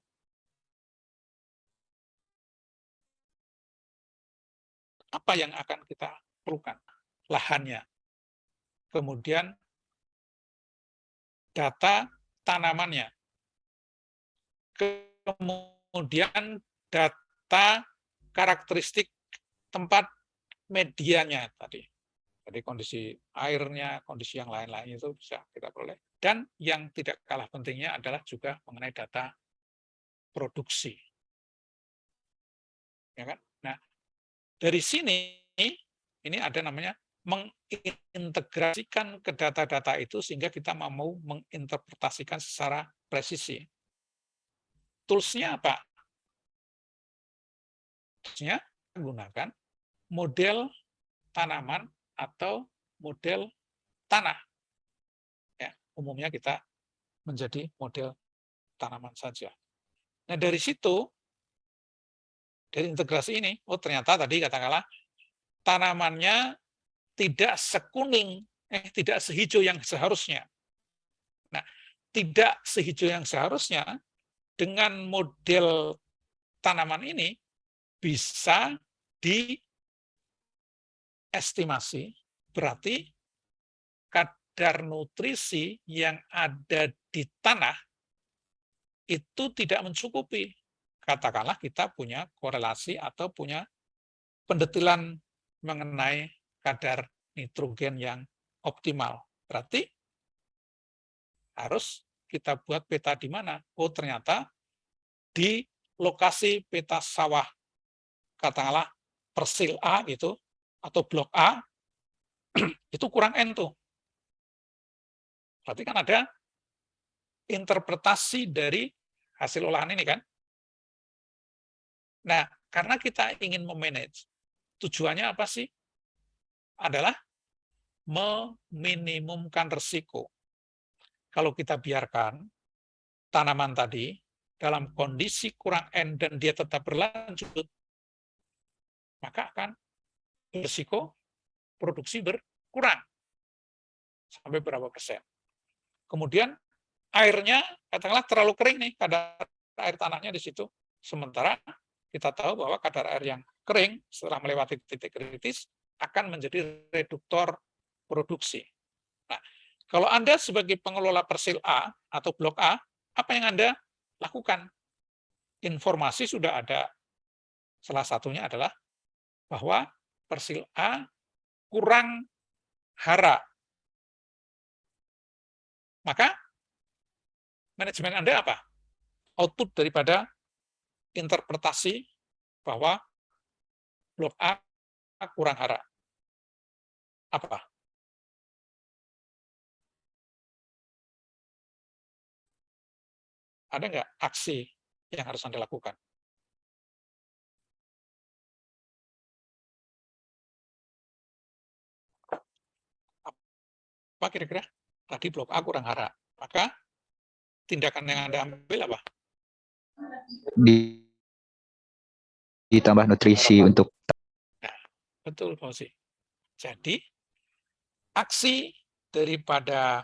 apa yang akan kita perlukan, lahannya, kemudian data tanamannya, kemudian data karakteristik tempat medianya tadi. Jadi kondisi airnya, kondisi yang lain-lain itu bisa kita peroleh. Dan yang tidak kalah pentingnya adalah juga mengenai data produksi. Ya kan? Nah, dari sini ini ada namanya mengintegrasikan ke data-data itu sehingga kita mau menginterpretasikan secara presisi. Tools-nya apa? Tools-nya menggunakan model tanaman atau model tanah. Ya, umumnya kita menjadi model tanaman saja. Nah, dari situ, dari integrasi ini, oh ternyata tadi katakanlah tanamannya tidak sekuning, tidak sehijau yang seharusnya. Nah, tidak sehijau yang seharusnya dengan model tanaman ini bisa diestimasi, berarti kadar nutrisi yang ada di tanah itu tidak mencukupi katakanlah kita punya korelasi atau punya pendetilan mengenai kadar nitrogen yang optimal. Berarti harus kita buat peta di mana? Oh, ternyata di lokasi peta sawah, katakanlah persil A gitu, atau blok A, itu kurang N tuh. Berarti kan ada interpretasi dari hasil olahan ini kan. Nah, karena kita ingin memanage, tujuannya apa sih? Adalah meminimumkan risiko. Kalau kita biarkan tanaman tadi dalam kondisi kurang N dan dia tetap berlanjut, maka akan berisiko produksi berkurang sampai berapa persen. Kemudian airnya katakanlah terlalu kering nih, kadar air tanahnya di situ. Sementara kita tahu bahwa kadar air yang kering setelah melewati titik kritis akan menjadi reduktor produksi. Nah, kalau Anda sebagai pengelola persil A atau blok A, apa yang Anda lakukan? Informasi sudah ada. Salah satunya adalah bahwa persil A kurang hara. Maka manajemen Anda apa? Output daripada interpretasi bahwa blok A kurang hara. Apa? Ada nggak aksi yang harus Anda lakukan? Apa kira-kira? Tadi blok A kurang hara. Maka tindakan yang Anda ambil apa? Ditambah nutrisi untuk Betul, Fauzi. Jadi, aksi daripada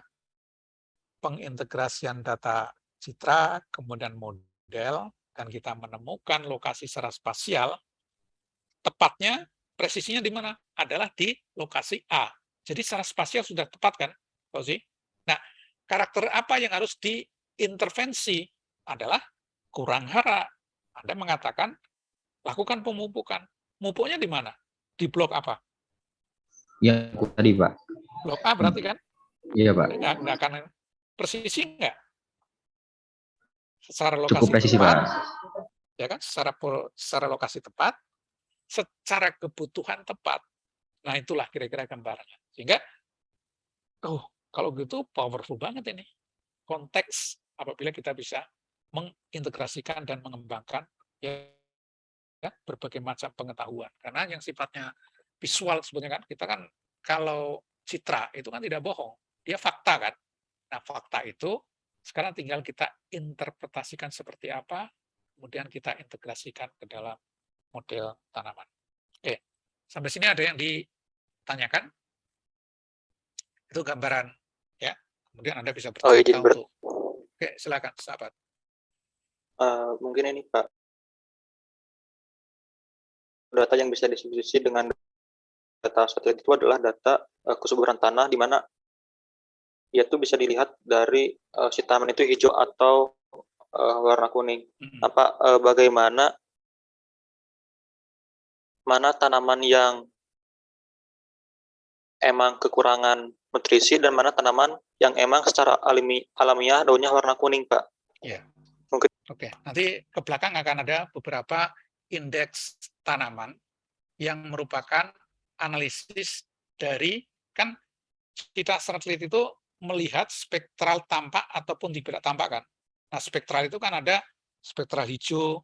pengintegrasian data citra, kemudian model, dan kita menemukan lokasi secara spasial, tepatnya, presisinya di mana? Adalah di lokasi A. Jadi secara spasial sudah tepat kan, Fauzi? Nah, karakter apa yang harus diintervensi adalah kurang hara. Anda mengatakan, lakukan pemupukan. Mupuknya di mana? Di blok apa? yang tadi, Pak. Blok A berarti kan? Iya, Pak. Nggak akan presisi nggak? Secara lokasi Cukup presisi, tepat, Pak. ya kan? Secara lokasi tepat, secara kebutuhan tepat. Nah, itulah kira-kira gambarannya. Sehingga, kalau gitu powerful banget ini. Konteks apabila kita bisa mengintegrasikan dan mengembangkan ya, berbagai macam pengetahuan. Karena yang sifatnya visual sebenarnya kan, kita kan kalau citra itu kan tidak bohong. Dia fakta kan. Nah, fakta itu sekarang tinggal kita interpretasikan seperti apa, kemudian kita integrasikan ke dalam model tanaman. Oke, sampai sini ada yang ditanyakan? Itu gambaran, ya. Kemudian Anda bisa bercerita untuk. Oke, silakan, sahabat. Mungkin ini Pak, data yang bisa disubstitusi dengan data satelit itu adalah data kesuburan tanah, di mana dia tuh bisa dilihat dari si tanaman itu hijau atau warna kuning. Bagaimana tanaman yang emang kekurangan nutrisi dan mana tanaman yang emang secara alamiah daunnya warna kuning, Pak? Ya. Mungkin. Oke, nanti ke belakang akan ada beberapa indeks tanaman yang merupakan analisis dari, kan kita satelit itu melihat spektral tampak ataupun tidak tampak kan. Nah, spektral itu kan ada spektral hijau,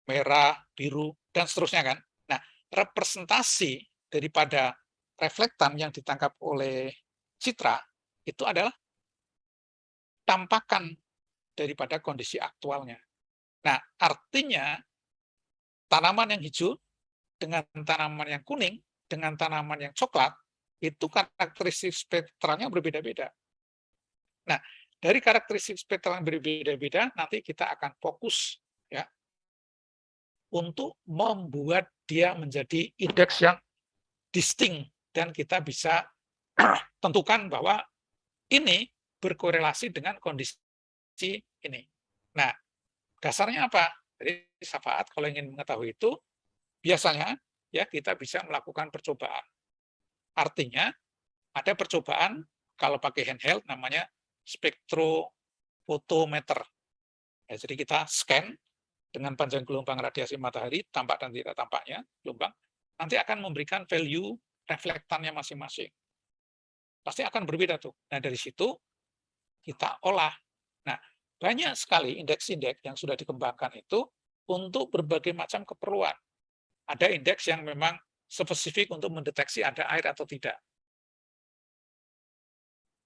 merah, biru, dan seterusnya kan. Nah, representasi daripada reflektan yang ditangkap oleh citra itu adalah tampakan daripada kondisi aktualnya. Nah, artinya tanaman yang hijau dengan tanaman yang kuning, dengan tanaman yang coklat, itu karakteristik spektralnya berbeda-beda. Nah, dari karakteristik spektral yang berbeda-beda, nanti kita akan fokus ya untuk membuat dia menjadi indeks yang distinct dan kita bisa tentukan bahwa ini berkorelasi dengan kondisi ini. Nah, Dasarnya apa? Jadi syafaat kalau ingin mengetahui itu, biasanya ya kita bisa melakukan percobaan. Artinya ada percobaan kalau pakai handheld namanya spektrofotometer. Ya, jadi kita scan dengan panjang gelombang radiasi matahari, tampak dan tidak tampaknya gelombang, nanti akan memberikan value reflektannya masing-masing. Pasti akan berbeda tuh. Nah, dari situ kita olah. Nah, banyak sekali indeks-indeks yang sudah dikembangkan itu untuk berbagai macam keperluan. Ada indeks yang memang spesifik untuk mendeteksi ada air atau tidak.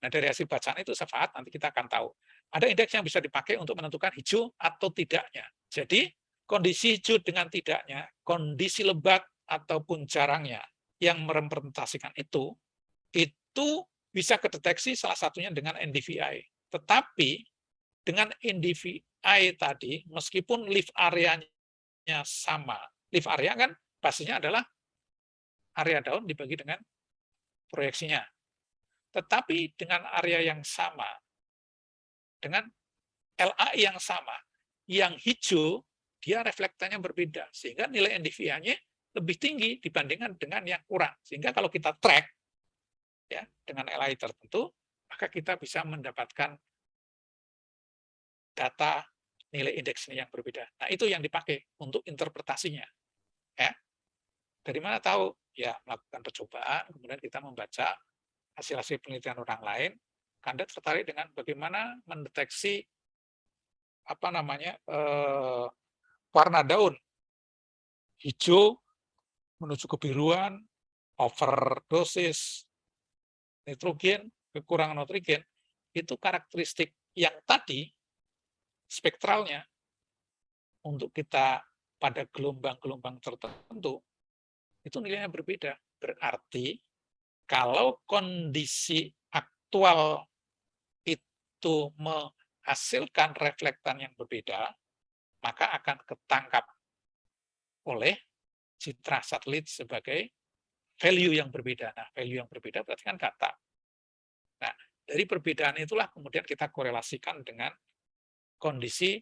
Nah, dari hasil bacaan itu syafaat nanti kita akan tahu. Ada indeks yang bisa dipakai untuk menentukan hijau atau tidaknya. Jadi, kondisi hijau dengan tidaknya, kondisi lebat ataupun jarangnya yang merepresentasikan itu bisa kedeteksi salah satunya dengan NDVI. Tetapi dengan NDVI tadi, meskipun lift area-nya sama, lift area kan basisnya adalah area daun dibagi dengan proyeksinya. Tetapi dengan area yang sama, dengan LAI yang sama, yang hijau, dia reflektannya berbeda. Sehingga nilai NDVI-nya lebih tinggi dibandingkan dengan yang kurang. Sehingga kalau kita track ya dengan LAI tertentu, maka kita bisa mendapatkan data nilai indeks ini yang berbeda. Nah, itu yang dipakai untuk interpretasinya. Ya. Dari mana tahu? Ya, melakukan percobaan, kemudian kita membaca hasil-hasil penelitian orang lain, Anda tertarik dengan bagaimana mendeteksi warna daun hijau menuju kebiruan, overdosis nitrogen, kekurangan nitrogen, itu karakteristik yang tadi spektralnya untuk kita pada gelombang-gelombang tertentu itu nilainya berbeda. Berarti kalau kondisi aktual itu menghasilkan reflektan yang berbeda, maka akan ketangkap oleh citra satelit sebagai value yang berbeda. Nah, value yang berbeda berarti kan data. Nah, dari perbedaan itulah kemudian kita korelasikan dengan kondisi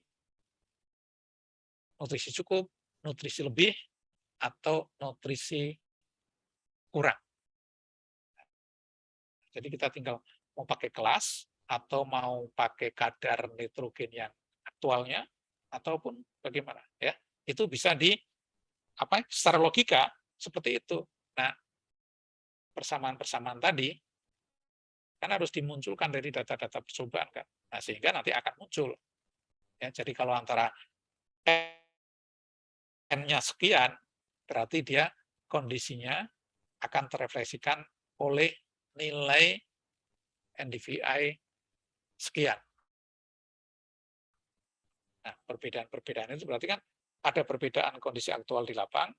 nutrisi cukup, nutrisi lebih, atau nutrisi kurang. Jadi kita tinggal mau pakai kelas, atau mau pakai kadar nitrogen yang aktualnya, ataupun bagaimana. Ya, itu bisa secara logika seperti itu. Nah, persamaan-persamaan tadi kan harus dimunculkan dari data-data percobaan kan. Nah, sehingga nanti akan muncul. Ya, jadi kalau antara N-nya sekian, berarti dia kondisinya akan terefleksikan oleh nilai NDVI sekian. Nah, perbedaan-perbedaan itu berarti kan ada perbedaan kondisi aktual di lapang,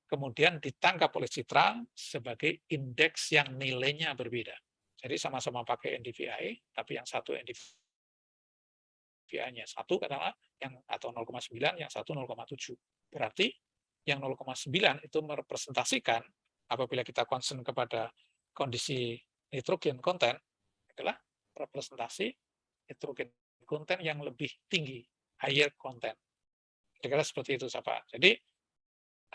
kemudian ditangkap oleh citra sebagai indeks yang nilainya berbeda. Jadi sama-sama pakai NDVI, tapi yang satu NDVI-nya 1 katakanlah, atau 0,9, yang satu 0,7. Berarti yang 0,9 itu merepresentasikan apabila kita concern kepada kondisi nitrogen konten adalah representasi nitrogen konten yang lebih tinggi, higher content. Kira-kira seperti itu, Sapa. Jadi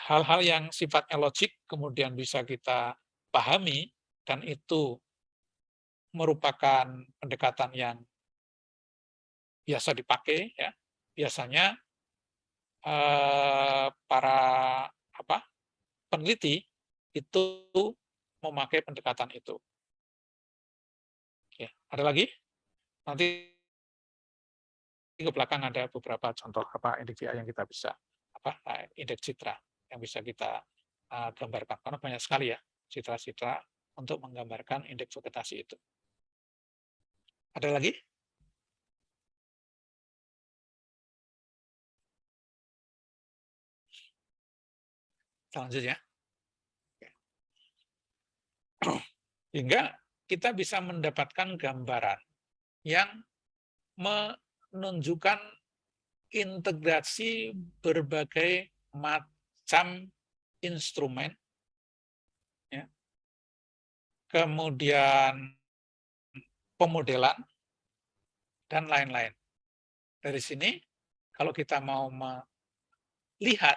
hal-hal yang sifatnya logik kemudian bisa kita pahami dan itu merupakan pendekatan yang biasa dipakai, ya. Biasanya para peneliti itu memakai pendekatan itu. Oke, ada lagi? Nanti ke belakang ada beberapa contoh NDVI yang kita bisa indeks citra yang bisa kita gambarkan karena banyak sekali ya citra-citra untuk menggambarkan indeks vegetasi itu. Ada lagi? Selanjutnya. Hingga kita bisa mendapatkan gambaran yang menunjukkan integrasi berbagai macam instrumen, ya. Kemudian pemodelan, dan lain-lain. Dari sini kalau kita mau melihat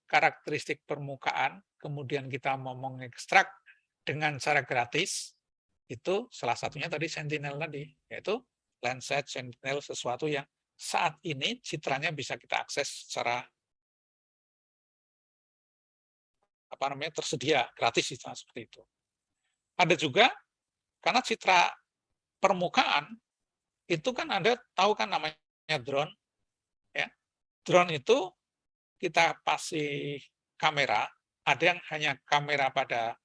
karakteristik permukaan, kemudian kita mau mengekstrak dengan cara gratis, itu salah satunya tadi Sentinel tadi, yaitu Landsat, Sentinel, sesuatu yang saat ini citranya bisa kita akses secara tersedia gratis, seperti itu. Ada juga karena citra permukaan itu kan Anda tahu kan namanya drone, ya. Drone itu kita kasih kamera, ada yang hanya kamera pada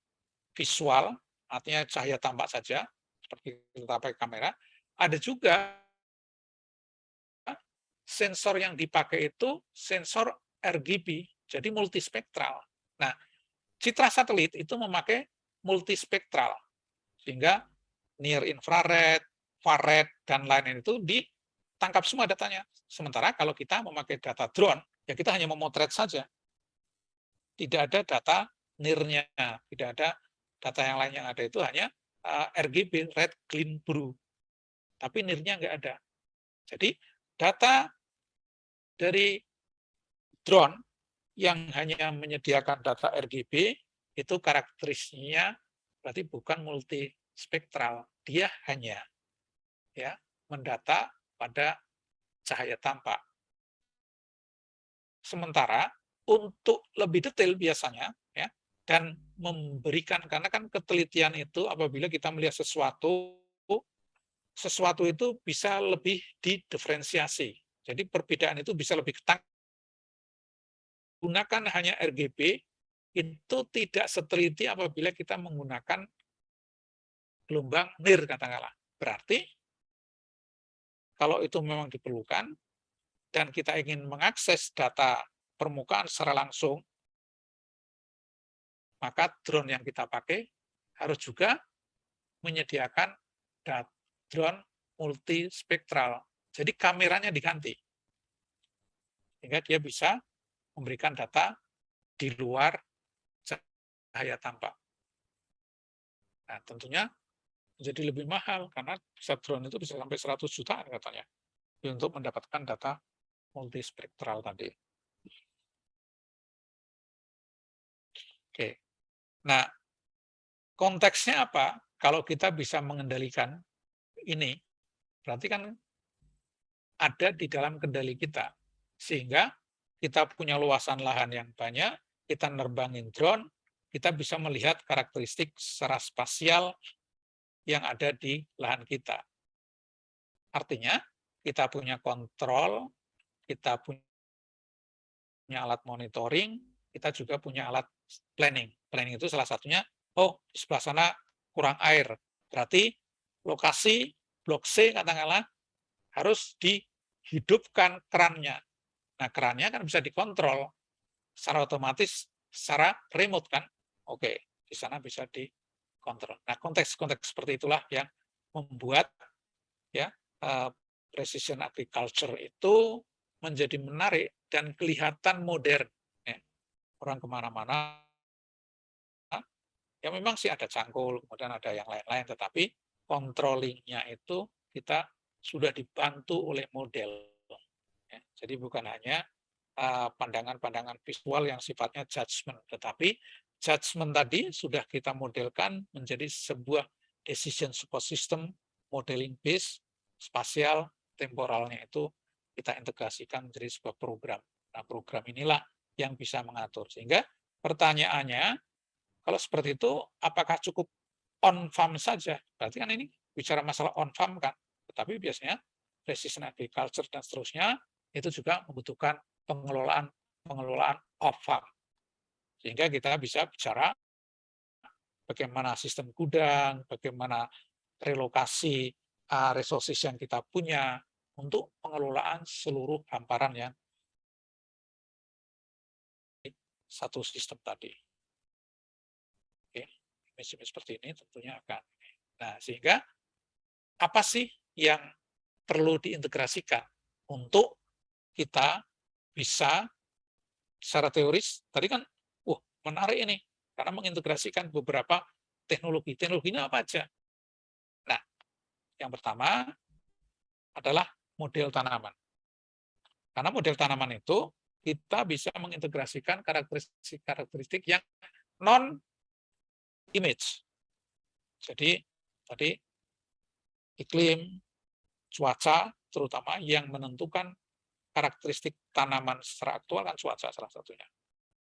visual, artinya cahaya tampak saja, seperti kita pakai kamera. Ada juga sensor yang dipakai itu sensor RGB, jadi multispektral. Nah, citra satelit itu memakai multispektral, sehingga near infrared, far red, dan lain-lain itu ditangkap semua datanya. Sementara kalau kita memakai data drone, ya kita hanya memotret saja. Tidak ada data near-nya, tidak ada data yang lain yang ada itu hanya RGB, red, green, blue. Tapi near-nya nggak ada. Jadi data dari drone yang hanya menyediakan data RGB itu karakteristiknya berarti bukan multispektral. Dia hanya ya mendata pada cahaya tampak. Sementara untuk lebih detail biasanya ya dan memberikan, karena kan ketelitian itu apabila kita melihat sesuatu itu bisa lebih didiferensiasi. Jadi perbedaan itu bisa lebih ketat. Gunakan hanya RGB itu tidak seteliti apabila kita menggunakan gelombang near katakanlah. Berarti kalau itu memang diperlukan dan kita ingin mengakses data permukaan secara langsung, maka drone yang kita pakai harus juga menyediakan drone multispektral. Jadi kameranya diganti. Sehingga dia bisa memberikan data di luar cahaya tampak. Nah, tentunya menjadi lebih mahal karena drone itu bisa sampai 100 jutaan katanya untuk mendapatkan data multispektral tadi. Oke. Nah, konteksnya apa? Kalau kita bisa mengendalikan ini, berarti kan ada di dalam kendali kita. Sehingga kita punya luasan lahan yang banyak, kita nerbangin drone, kita bisa melihat karakteristik secara spasial yang ada di lahan kita. Artinya, kita punya kontrol, kita punya alat monitoring, kita juga punya alat planning. Planning itu salah satunya, oh di sebelah sana kurang air, berarti lokasi blok C katakanlah harus dihidupkan kerannya. Nah, kerannya kan bisa dikontrol secara otomatis, secara remote kan. Oke, di sana bisa dikontrol. Nah, konteks-konteks seperti itulah yang membuat ya precision agriculture itu menjadi menarik dan kelihatan modern. Ya. Orang kemana-mana, ya memang sih ada cangkul, kemudian ada yang lain-lain, tetapi controllingnya itu kita sudah dibantu oleh model. Ya, jadi bukan hanya pandangan-pandangan visual yang sifatnya judgment, tetapi judgment tadi sudah kita modelkan menjadi sebuah decision support system, modeling base, spasial, temporalnya itu kita integrasikan menjadi sebuah program. Nah, program inilah yang bisa mengatur. Sehingga pertanyaannya, kalau seperti itu, apakah cukup on-farm saja? Berarti kan ini bicara masalah on-farm kan. Tetapi biasanya precision agriculture dan seterusnya itu juga membutuhkan pengelolaan off-farm. Sehingga kita bisa bicara bagaimana sistem gudang, bagaimana relokasi resources yang kita punya untuk pengelolaan seluruh hamparan yang satu sistem tadi. Oke, misalnya seperti ini tentunya akan. Nah, sehingga apa sih yang perlu diintegrasikan untuk kita bisa secara teoris, tadi kan, menarik ini, karena mengintegrasikan beberapa teknologi. Teknologinya apa aja? Nah, yang pertama adalah model tanaman. Karena model tanaman itu kita bisa mengintegrasikan karakteristik yang non-image. Jadi tadi iklim, cuaca terutama yang menentukan karakteristik tanaman secara aktual kan cuaca salah satunya.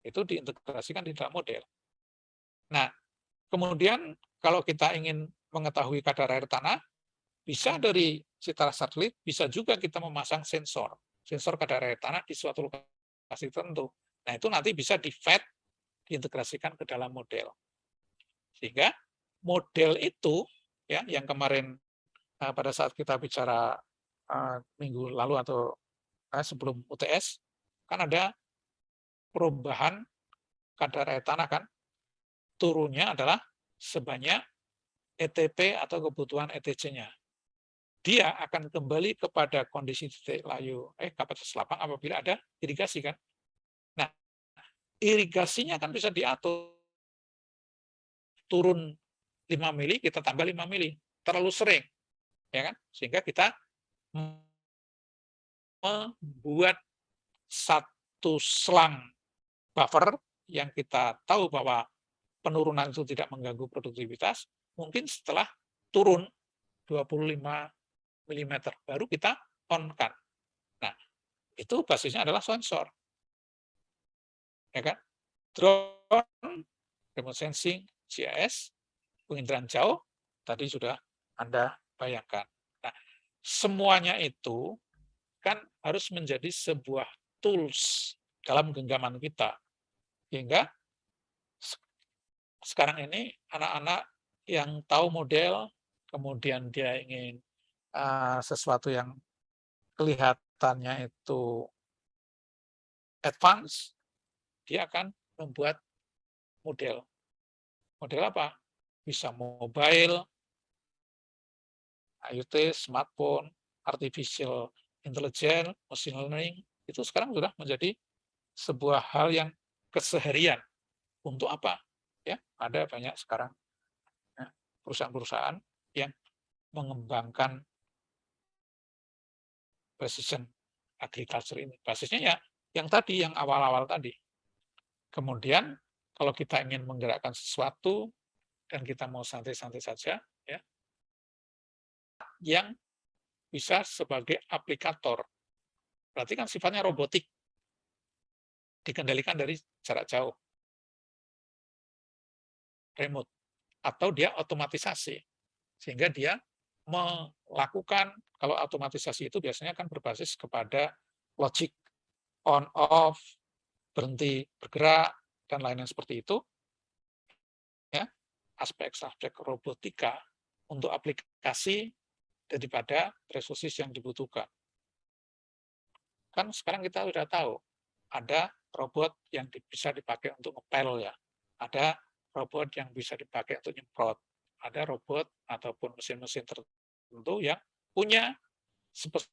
Itu diintegrasikan di dalam model. Nah, kemudian kalau kita ingin mengetahui kadar air tanah, bisa dari citra satelit, bisa juga kita memasang sensor kadar air tanah di suatu lokasi tertentu. Nah, itu nanti bisa di-fed, diintegrasikan ke dalam model. Sehingga model itu ya yang kemarin pada saat kita bicara minggu lalu atau sebelum UTS, kan ada perubahan kadar air tanah kan, turunnya adalah sebanyak ETP atau kebutuhan ETC-nya. Dia akan kembali kepada kondisi titik layu kapasitas lapang apabila ada irigasi kan. Nah, irigasinya kan bisa diatur. Turun 5 mili, kita tambah 5 mili. Terlalu sering. Ya kan? Sehingga kita membuat satu selang buffer yang kita tahu bahwa penurunan itu tidak mengganggu produktivitas, mungkin setelah turun 25 mm baru kita on-kan. Nah, itu basisnya adalah sensor. Ya kan? Drone, remote sensing, GIS, penginderaan jauh, tadi sudah Anda bayangkan. Nah, semuanya itu kan harus menjadi sebuah tools dalam genggaman kita. Hingga sekarang ini anak-anak yang tahu model, kemudian dia ingin sesuatu yang kelihatannya itu advance, dia akan membuat model. Model apa? Bisa mobile, IoT, smartphone, artificial intelligence, machine learning, itu sekarang sudah menjadi sebuah hal yang keseharian. Untuk apa? Ya, ada banyak sekarang perusahaan-perusahaan yang mengembangkan precision agriculture ini. Basisnya ya yang tadi, yang awal-awal tadi. Kemudian kalau kita ingin menggerakkan sesuatu dan kita mau santai-santai saja, ya, yang bisa sebagai aplikator. Berarti kan sifatnya robotik, dikendalikan dari jarak jauh, remote, atau dia otomatisasi, sehingga dia melakukan, kalau otomatisasi itu biasanya kan berbasis kepada logic on off, berhenti bergerak, dan lain-lain seperti itu. Ya, aspek-aspek robotika untuk aplikasi daripada resources yang dibutuhkan. Kan sekarang kita sudah tahu, ada robot yang bisa dipakai untuk ngepel ya, ada robot yang bisa dipakai untuk nyemprot, ada robot ataupun mesin-mesin tertentu yang punya spesifik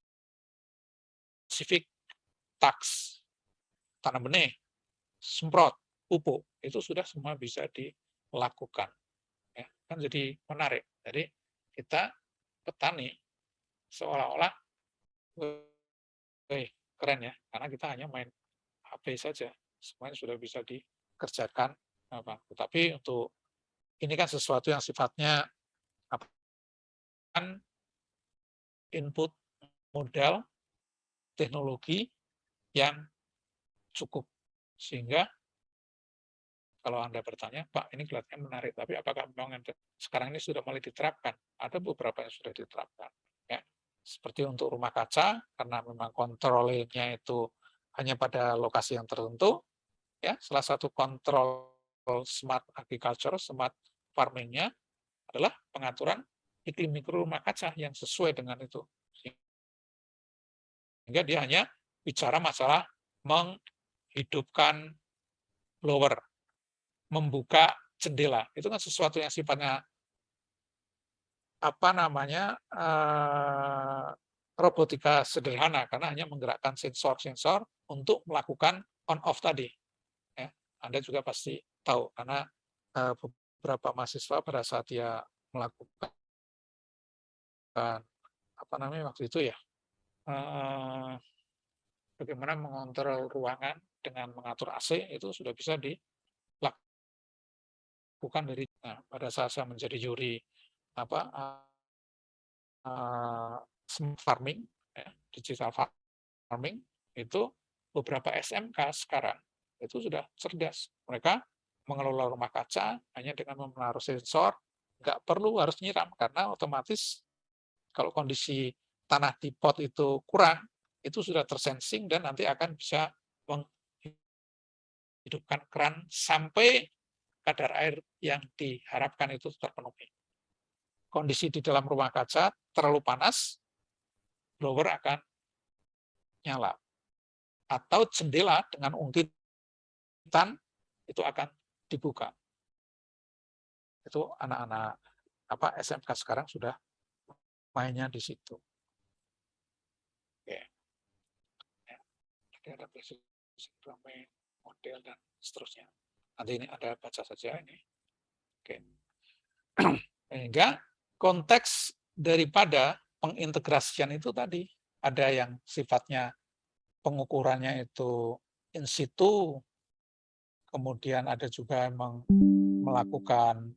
task, tanam benih, semprot, pupuk, itu sudah semua bisa dilakukan. Ya, kan jadi menarik. Jadi kita petani seolah-olah keren ya, karena kita hanya main HP saja, semuanya sudah bisa dikerjakan. Tetapi untuk ini kan sesuatu yang sifatnya kan input modal teknologi yang cukup, sehingga kalau Anda bertanya, Pak, ini kelihatannya menarik, tapi apakah memang sekarang ini sudah mulai diterapkan? Ada beberapa yang sudah diterapkan. Ya. Seperti untuk rumah kaca, karena memang kontrolnya itu hanya pada lokasi yang tertentu, ya, salah satu kontrol smart agriculture, smart farming-nya adalah pengaturan iklim mikro rumah kaca yang sesuai dengan itu. Sehingga dia hanya bicara masalah menghidupkan blower, membuka jendela. Itu kan sesuatu yang sifatnya robotika sederhana, karena hanya menggerakkan sensor-sensor untuk melakukan on-off tadi. Ya, Anda juga pasti tahu, karena beberapa mahasiswa pada saat dia melakukan waktu itu ya, bagaimana mengontrol ruangan dengan mengatur AC itu sudah bisa dilakukan dari pada saat saya menjadi juri apa smart farming, ya, digital farming, itu beberapa SMK sekarang itu sudah cerdas. Mereka mengelola rumah kaca hanya dengan menaruh sensor, nggak perlu harus nyiram karena otomatis kalau kondisi tanah di pot itu kurang, itu sudah tersensing dan nanti akan bisa menghidupkan keran sampai kadar air yang diharapkan itu terpenuhi. Kondisi di dalam rumah kaca terlalu panas, blower akan nyala. Atau jendela dengan ungkitan itu akan dibuka. Itu anak-anak SMK sekarang sudah mainnya di situ. Oke. Ada domain, model dan seterusnya. Nanti ini ada baca saja ini. Oke. Sehingga konteks daripada pengintegrasian itu tadi ada yang sifatnya pengukurannya itu in situ, kemudian ada juga melakukan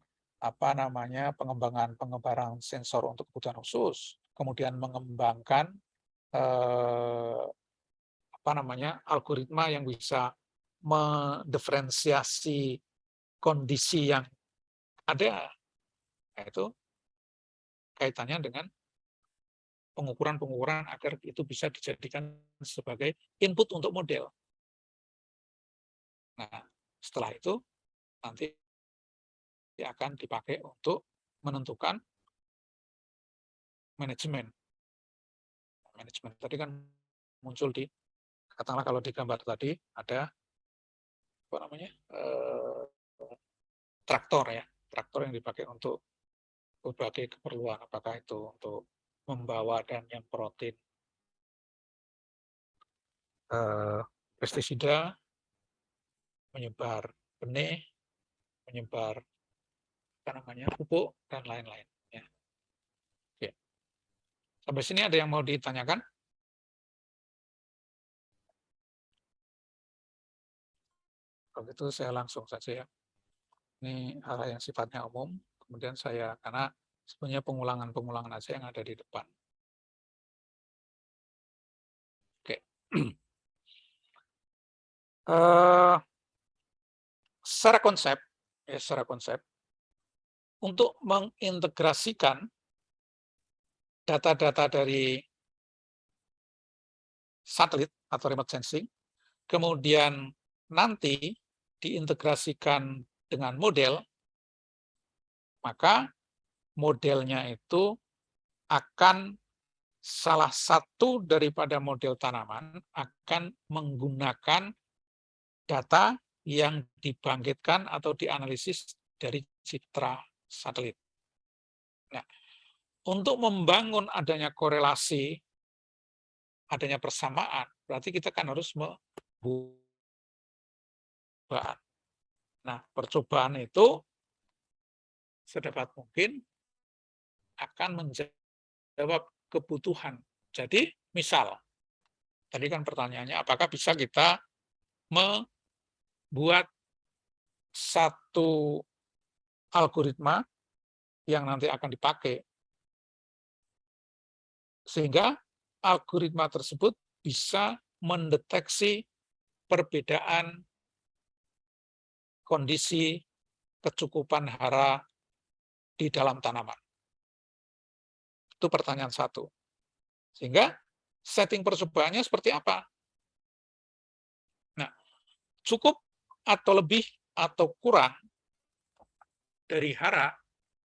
pengembangan sensor untuk kebutuhan khusus, kemudian mengembangkan algoritma yang bisa mendiferensiasi kondisi yang ada, yaitu kaitannya dengan pengukuran-pengukuran agar itu bisa dijadikan sebagai input untuk model. Nah, setelah itu nanti akan dipakai untuk menentukan manajemen. Manajemen tadi kan muncul di, katakanlah kalau di gambar tadi ada traktor ya, traktor yang dipakai untuk berbagai keperluan, apakah itu untuk membawa dan nyemprotin pestisida, menyebar benih, menyebar pupuk dan lain-lain. Ya. Oke. Sampai sini ada yang mau ditanyakan? Kalau gitu saya langsung saja ya. Ini hal yang sifatnya umum. Kemudian saya, karena sebenarnya pengulangan-pengulangan aja yang ada di depan. Oke. Secara konsep, untuk mengintegrasikan data-data dari satelit atau remote sensing, kemudian nanti diintegrasikan dengan model, maka modelnya itu akan salah satu daripada model tanaman akan menggunakan data yang dibangkitkan atau dianalisis dari citra satelit. Nah, untuk membangun adanya korelasi, adanya persamaan, berarti kita kan harus membuat. Nah, percobaan itu sedapat mungkin akan menjawab kebutuhan. Jadi, misal, tadi kan pertanyaannya, apakah bisa kita membuat satu algoritma yang nanti akan dipakai, sehingga algoritma tersebut bisa mendeteksi perbedaan kondisi kecukupan hara di dalam tanaman. Itu pertanyaan satu. Sehingga setting percobaannya seperti apa? Nah, cukup atau lebih atau kurang dari hara,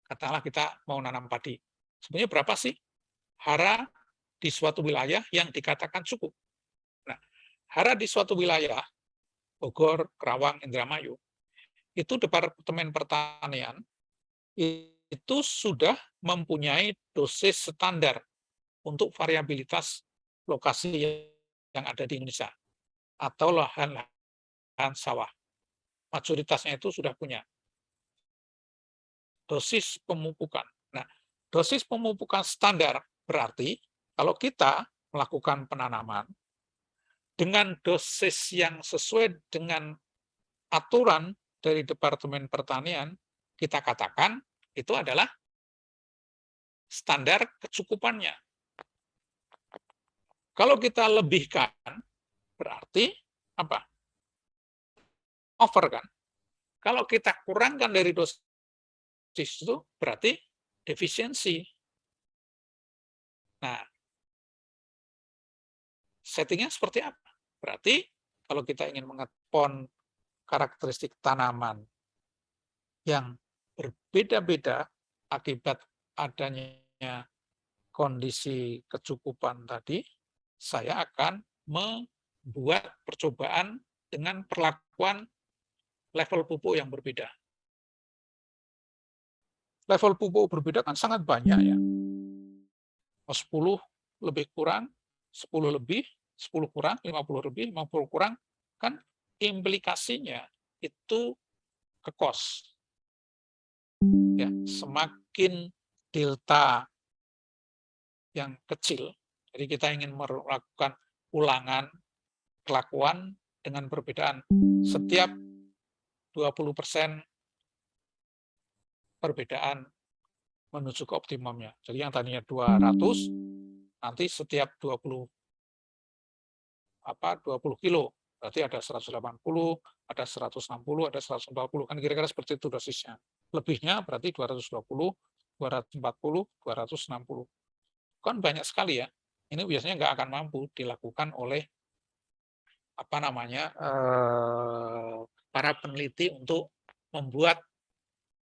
katakanlah kita mau nanam padi. Sebenarnya berapa sih hara di suatu wilayah yang dikatakan cukup? Nah, hara di suatu wilayah, Bogor, Kerawang, Indramayu, itu Departemen Pertanian itu sudah mempunyai dosis standar untuk variabilitas lokasi yang ada di Indonesia atau lahan sawah. Majoritasnya itu sudah punya dosis pemupukan. Nah, dosis pemupukan standar berarti kalau kita melakukan penanaman, dengan dosis yang sesuai dengan aturan dari Departemen Pertanian, kita katakan itu adalah standar kecukupannya. Kalau kita lebihkan, berarti apa? Over kan? Kalau kita kurangkan dari dosis itu, berarti defisiensi. Nah, settingnya seperti apa? Berarti kalau kita ingin mengetahui karakteristik tanaman yang berbeda-beda akibat adanya kondisi kecukupan tadi, saya akan membuat percobaan dengan perlakuan level pupuk yang berbeda. Level pupuk berbeda kan sangat banyak ya. 10 lebih kurang, 10 lebih, 10 kurang, 50 lebih, 50 kurang, kan implikasinya itu ke cost. Ya, semakin delta yang kecil, jadi kita ingin melakukan ulangan perlakuan dengan perbedaan setiap 20% perbedaan menuju ke optimumnya. Jadi yang tadinya 200, nanti setiap 20 kilo, berarti ada 180, ada 160, ada 140, kan kira-kira seperti itu dosisnya. Lebihnya berarti 220, 240, 260. Kan banyak sekali ya. Ini biasanya nggak akan mampu dilakukan oleh para peneliti untuk membuat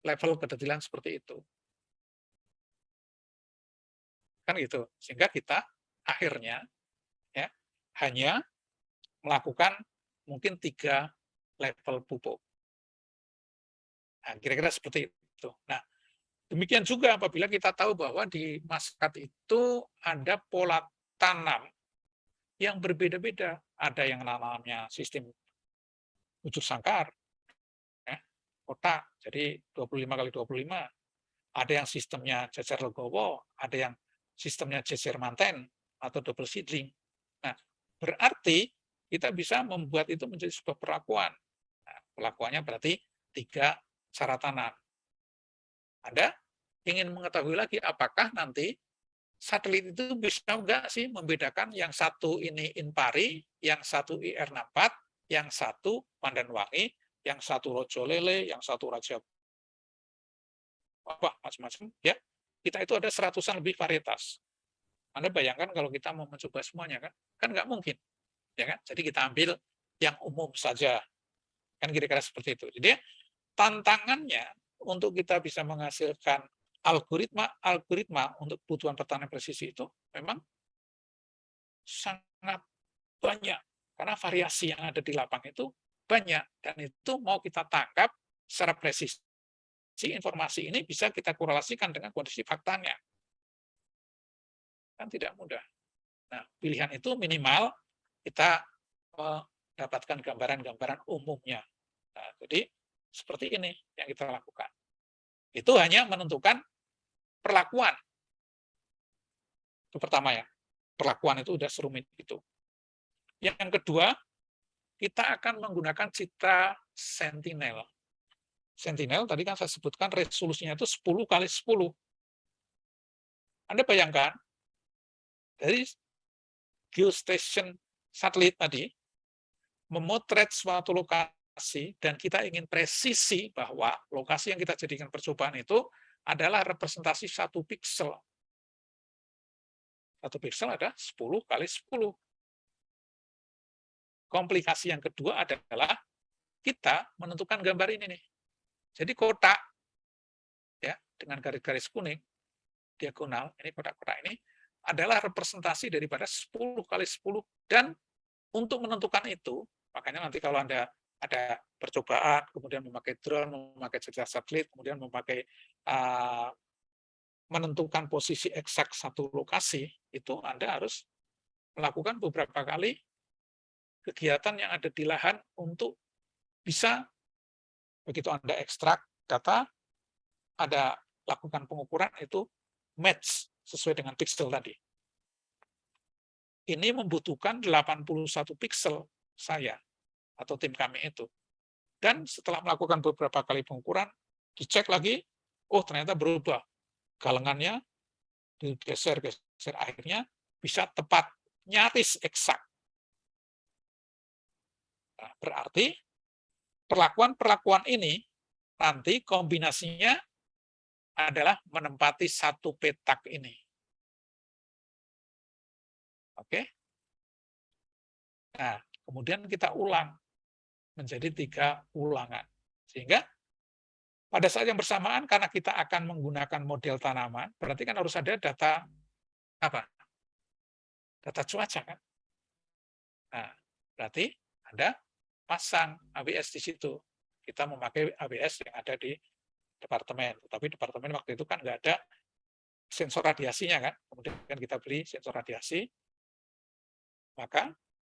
level kedetilan seperti itu. Kan gitu. Sehingga kita akhirnya ya hanya melakukan mungkin 3 level pupuk. Nah, kira-kira seperti itu. Nah, demikian juga apabila kita tahu bahwa di masyarakat itu ada pola tanam yang berbeda-beda. Ada yang namanya sistem ujur sangkar, ya, kotak, jadi 25x25. Ada yang sistemnya jejer legowo, ada yang sistemnya jejer manten atau double seedling. Nah, berarti kita bisa membuat itu menjadi sebuah perlakuan. Nah, perlakuannya berarti 3 cara tanam. Anda ingin mengetahui lagi apakah nanti satelit itu bisa enggak sih membedakan yang satu ini Inpari, yang satu IR64, yang satu Pandanwangi, yang satu Rojo Lele, yang satu Raja apa macam-macam ya. Kita itu ada 100-an lebih varietas. Anda bayangkan kalau kita mau mencoba semuanya kan nggak mungkin, ya kan? Jadi kita ambil yang umum saja, kan kira-kira seperti itu. Jadi tantangannya untuk kita bisa menghasilkan algoritma untuk kebutuhan pertanian presisi itu memang sangat banyak karena variasi yang ada di lapang itu banyak dan itu mau kita tangkap secara presisi. Informasi ini bisa kita korelasikan dengan kondisi faktanya. Kan tidak mudah. Nah, pilihan itu minimal kita mendapatkan gambaran-gambaran umumnya. Nah, jadi seperti ini yang kita lakukan. Itu hanya menentukan perlakuan. Itu pertama ya. Perlakuan itu sudah serumit itu. Yang kedua, kita akan menggunakan citra Sentinel. Sentinel tadi kan saya sebutkan resolusinya itu 10x10. Anda bayangkan, dari geostation satelit tadi, memotret suatu lokasi, dan kita ingin presisi bahwa lokasi yang kita jadikan percobaan itu adalah representasi 1 piksel. 1 piksel ada 10x10. Komplikasi yang kedua adalah kita menentukan gambar ini nih. Jadi kotak ya dengan garis-garis kuning diagonal, ini kotak-kotak ini adalah representasi daripada 10x10 dan untuk menentukan itu, makanya nanti kalau Anda ada percobaan, kemudian memakai drone, memakai citra satelit, kemudian memakai menentukan posisi eksak satu lokasi, itu Anda harus melakukan beberapa kali kegiatan yang ada di lahan untuk bisa begitu Anda ekstrak data, ada lakukan pengukuran itu match sesuai dengan pixel tadi. ini membutuhkan 81 piksel saya atau tim kami itu. Dan setelah melakukan beberapa kali pengukuran, dicek lagi, oh ternyata berubah. Galengannya digeser-geser, akhirnya bisa tepat, nyaris eksak. Nah, berarti perlakuan-perlakuan ini nanti kombinasinya adalah menempati satu petak ini. Oke? Nah, kemudian kita ulang menjadi 3 ulangan. Sehingga pada saat yang bersamaan, karena kita akan menggunakan model tanaman, berarti kan harus ada data apa? Data cuaca kan? Nah, berarti Anda pasang AWS di situ. Kita memakai AWS yang ada di departemen. Tapi departemen waktu itu kan nggak ada sensor radiasinya kan. Kemudian kita beli sensor radiasi, maka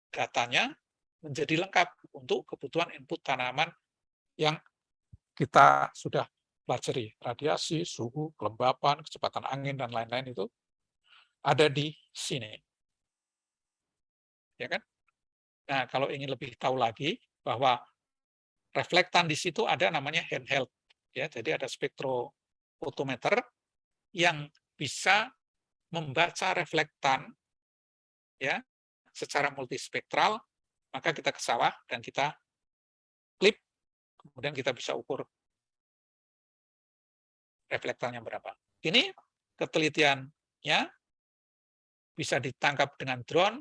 datanya menjadi lengkap untuk kebutuhan input tanaman yang kita sudah pelajari. Radiasi, suhu, kelembapan, kecepatan angin, dan lain-lain itu ada di sini. Ya kan? Nah, kalau ingin lebih tahu lagi bahwa reflektan di situ ada namanya handheld. Ya, jadi ada spektrofotometer yang bisa membaca reflektan ya secara multispektral, maka kita ke sawah dan kita klip, kemudian kita bisa ukur reflektannya berapa. Ini ketelitiannya bisa ditangkap dengan drone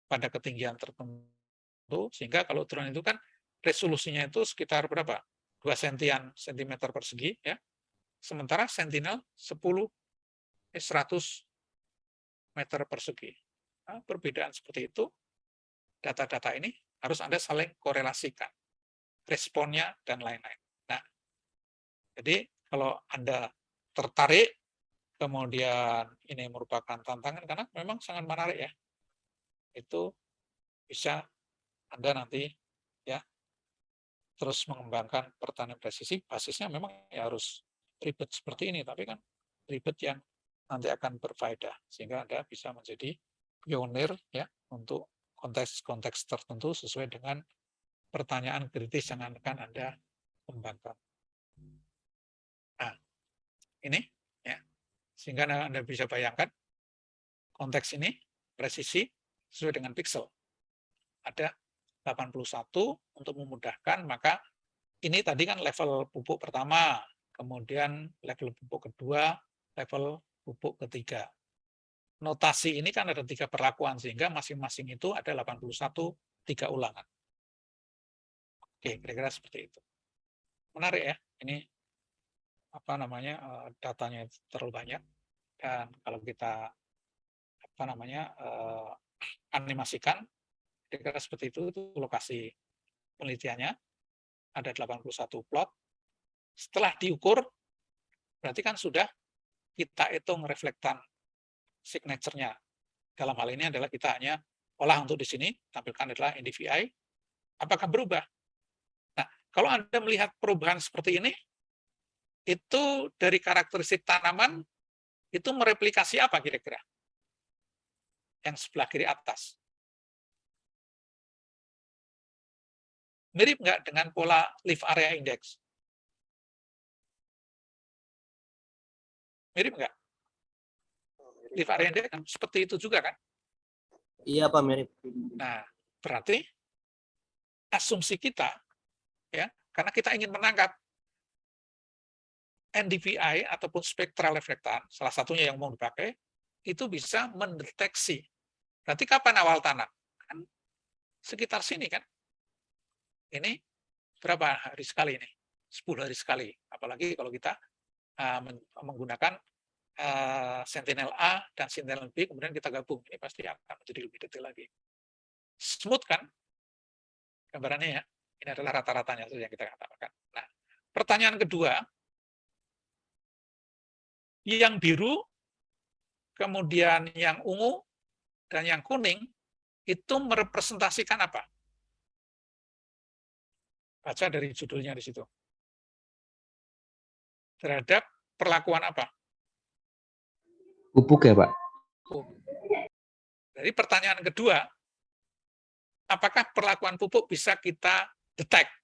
pada ketinggian tertentu, sehingga kalau drone itu kan resolusinya itu sekitar berapa? 2 sentimeter persegi, ya. Sementara Sentinel 100 meter persegi. Nah, perbedaan seperti itu, data-data ini harus Anda saling korelasikan, responnya, dan lain-lain. Nah, jadi kalau Anda tertarik, kemudian ini merupakan tantangan, karena memang sangat menarik ya, itu bisa Anda nanti ya terus mengembangkan pertanian presisi. Basisnya memang ya harus ribet seperti ini, tapi kan ribet yang nanti akan berfaedah, sehingga Anda bisa menjadi pionir ya untuk konteks-konteks tertentu sesuai dengan pertanyaan kritis yang akan Anda kembangkan. Nah, ini ya, sehingga Anda bisa bayangkan konteks ini presisi sesuai dengan pixel. Ada 81 untuk memudahkan, maka ini tadi kan level pupuk pertama, kemudian level pupuk kedua, level pupuk ketiga. Notasi ini kan ada 3 perlakuan, sehingga masing-masing itu ada 81 3 ulangan. Oke, kira-kira seperti itu. Menarik ya, ini apa namanya datanya terlalu banyak, dan kalau kita apa namanya animasikan, kira-kira seperti itu lokasi penelitiannya, ada 81 plot. Setelah diukur, berarti kan sudah kita hitung reflektan signature-nya. Dalam hal ini adalah kita hanya olah untuk di sini, tampilkan adalah NDVI. Apakah berubah? Nah, kalau Anda melihat perubahan seperti ini, itu dari karakteristik tanaman, itu mereplikasi apa kira-kira? Yang sebelah kiri atas. Mirip nggak dengan pola leaf area index? Mirip nggak? Leaf area index kan seperti itu juga kan? Iya Pak, mirip. Nah, berarti asumsi kita, ya, karena kita ingin menangkap NDVI ataupun spektral reflektan, salah satunya yang mau dipakai, itu bisa mendeteksi. Berarti kapan awal tanam? Kan sekitar sini kan? Ini berapa hari sekali ini? 10 hari sekali. Apalagi kalau kita menggunakan Sentinel A dan Sentinel B, kemudian kita gabung. Ini pasti akan menjadi lebih detail lagi. Smooth kan? Gambarannya ya. Ini adalah rata-ratanya yang kita katakan. Nah, pertanyaan kedua, yang biru, kemudian yang ungu, dan yang kuning, itu merepresentasikan apa? Baca dari judulnya di situ. Terhadap perlakuan apa? Pupuk ya Pak? Jadi pertanyaan kedua, apakah perlakuan pupuk bisa kita detect?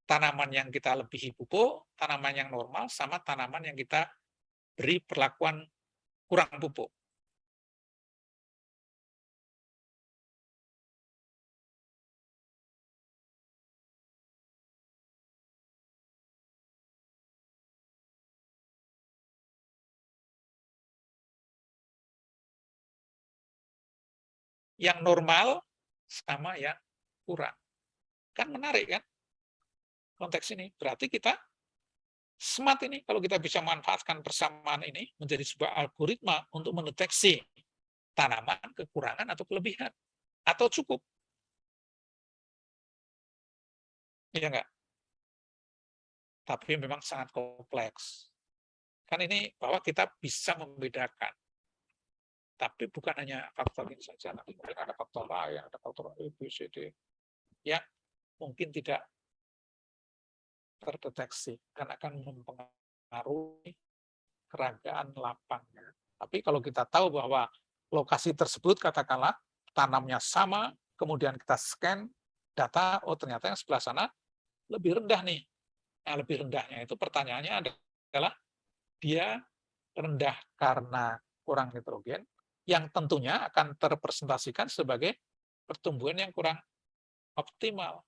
Tanaman yang kita lebihi pupuk, tanaman yang normal, sama tanaman yang kita beri perlakuan kurang pupuk. Yang normal sama yang kurang. Kan menarik kan konteks ini. Berarti kita smart ini kalau kita bisa manfaatkan persamaan ini menjadi sebuah algoritma untuk mendeteksi tanaman kekurangan atau kelebihan. Atau cukup. Iya enggak? Tapi memang sangat kompleks. Kan ini bahwa kita bisa membedakan. Tapi bukan hanya faktor ini saja, tapi mungkin ada faktor lain, ada faktor A, B, C, D, yang mungkin tidak terdeteksi, dan akan mempengaruhi keragaan lapangnya. Tapi kalau kita tahu bahwa lokasi tersebut, katakanlah, tanamnya sama, kemudian kita scan data, oh ternyata yang sebelah sana lebih rendah nih. Yang lebih rendahnya itu pertanyaannya adalah, dia rendah karena kurang nitrogen, yang tentunya akan terpresentasikan sebagai pertumbuhan yang kurang optimal.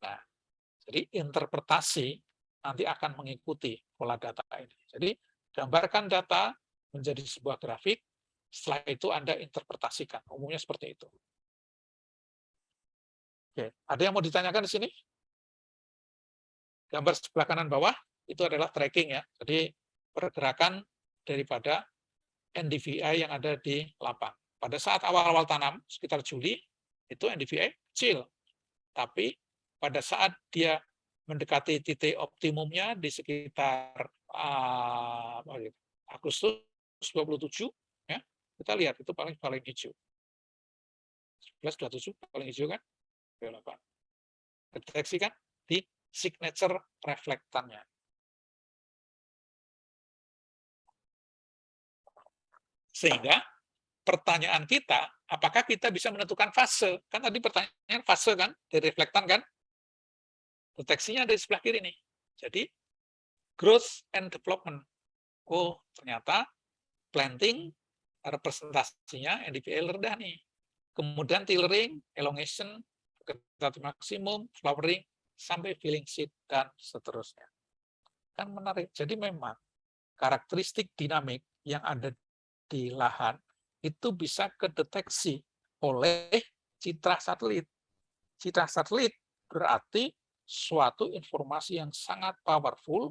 Nah, jadi interpretasi nanti akan mengikuti pola data ini. Jadi gambarkan data menjadi sebuah grafik, setelah itu Anda interpretasikan. Umumnya seperti itu. Oke, ada yang mau ditanyakan di sini? Gambar sebelah kanan bawah itu adalah tracking ya. Jadi pergerakan daripada NDVI yang ada di lapang. Pada saat awal-awal tanam, sekitar Juli, itu NDVI kecil. Tapi pada saat dia mendekati titik optimumnya di sekitar Agustus 27, ya, kita lihat itu paling hijau. 11, 27 paling hijau kan? 8. Deteksi kan di signature reflektannya. Sehingga pertanyaan kita, apakah kita bisa menentukan fase? Kan tadi pertanyaan fase kan, dari reflektan kan? Deteksinya ada di sebelah kiri nih. Jadi, growth and development. Oh, ternyata planting representasinya NDVI rendah nih. Kemudian tillering, elongation, vegetative maksimum, flowering, sampai filling seed, dan seterusnya. Kan menarik. Jadi memang karakteristik dinamik yang ada di lahan itu bisa kedeteksi oleh citra satelit. Citra satelit berarti suatu informasi yang sangat powerful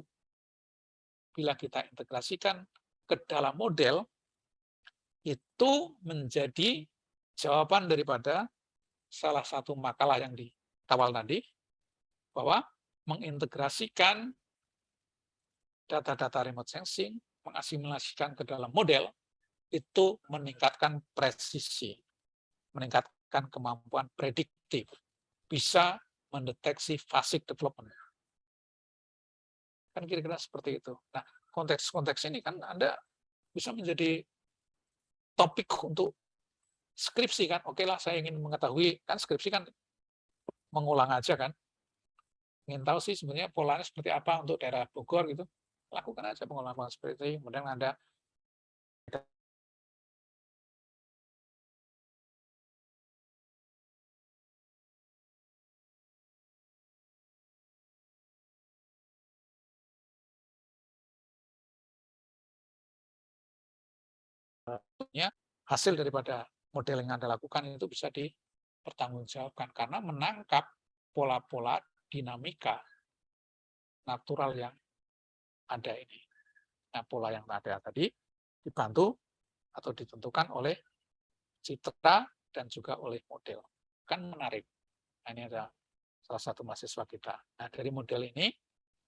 bila kita integrasikan ke dalam model, itu menjadi jawaban daripada salah satu makalah yang di awal tadi, bahwa mengintegrasikan data-data remote sensing, mengasimilasikan ke dalam model, itu meningkatkan presisi, meningkatkan kemampuan prediktif, bisa mendeteksi fase development. Kan kira-kira seperti itu. Nah, konteks-konteks ini kan Anda bisa menjadi topik untuk skripsi kan. Oke lah, saya ingin mengetahui, kan skripsi kan mengulang aja kan. Ingin tahu sih sebenarnya polanya seperti apa untuk daerah Bogor gitu. Lakukan aja pengulangan seperti itu. Kemudian Anda hasil daripada model yang Anda lakukan itu bisa dipertanggungjawabkan karena menangkap pola-pola dinamika natural yang ada ini. Nah, pola yang ada tadi dibantu atau ditentukan oleh citra dan juga oleh model. Kan menarik. Nah, ini ada salah satu mahasiswa kita. Nah, dari model ini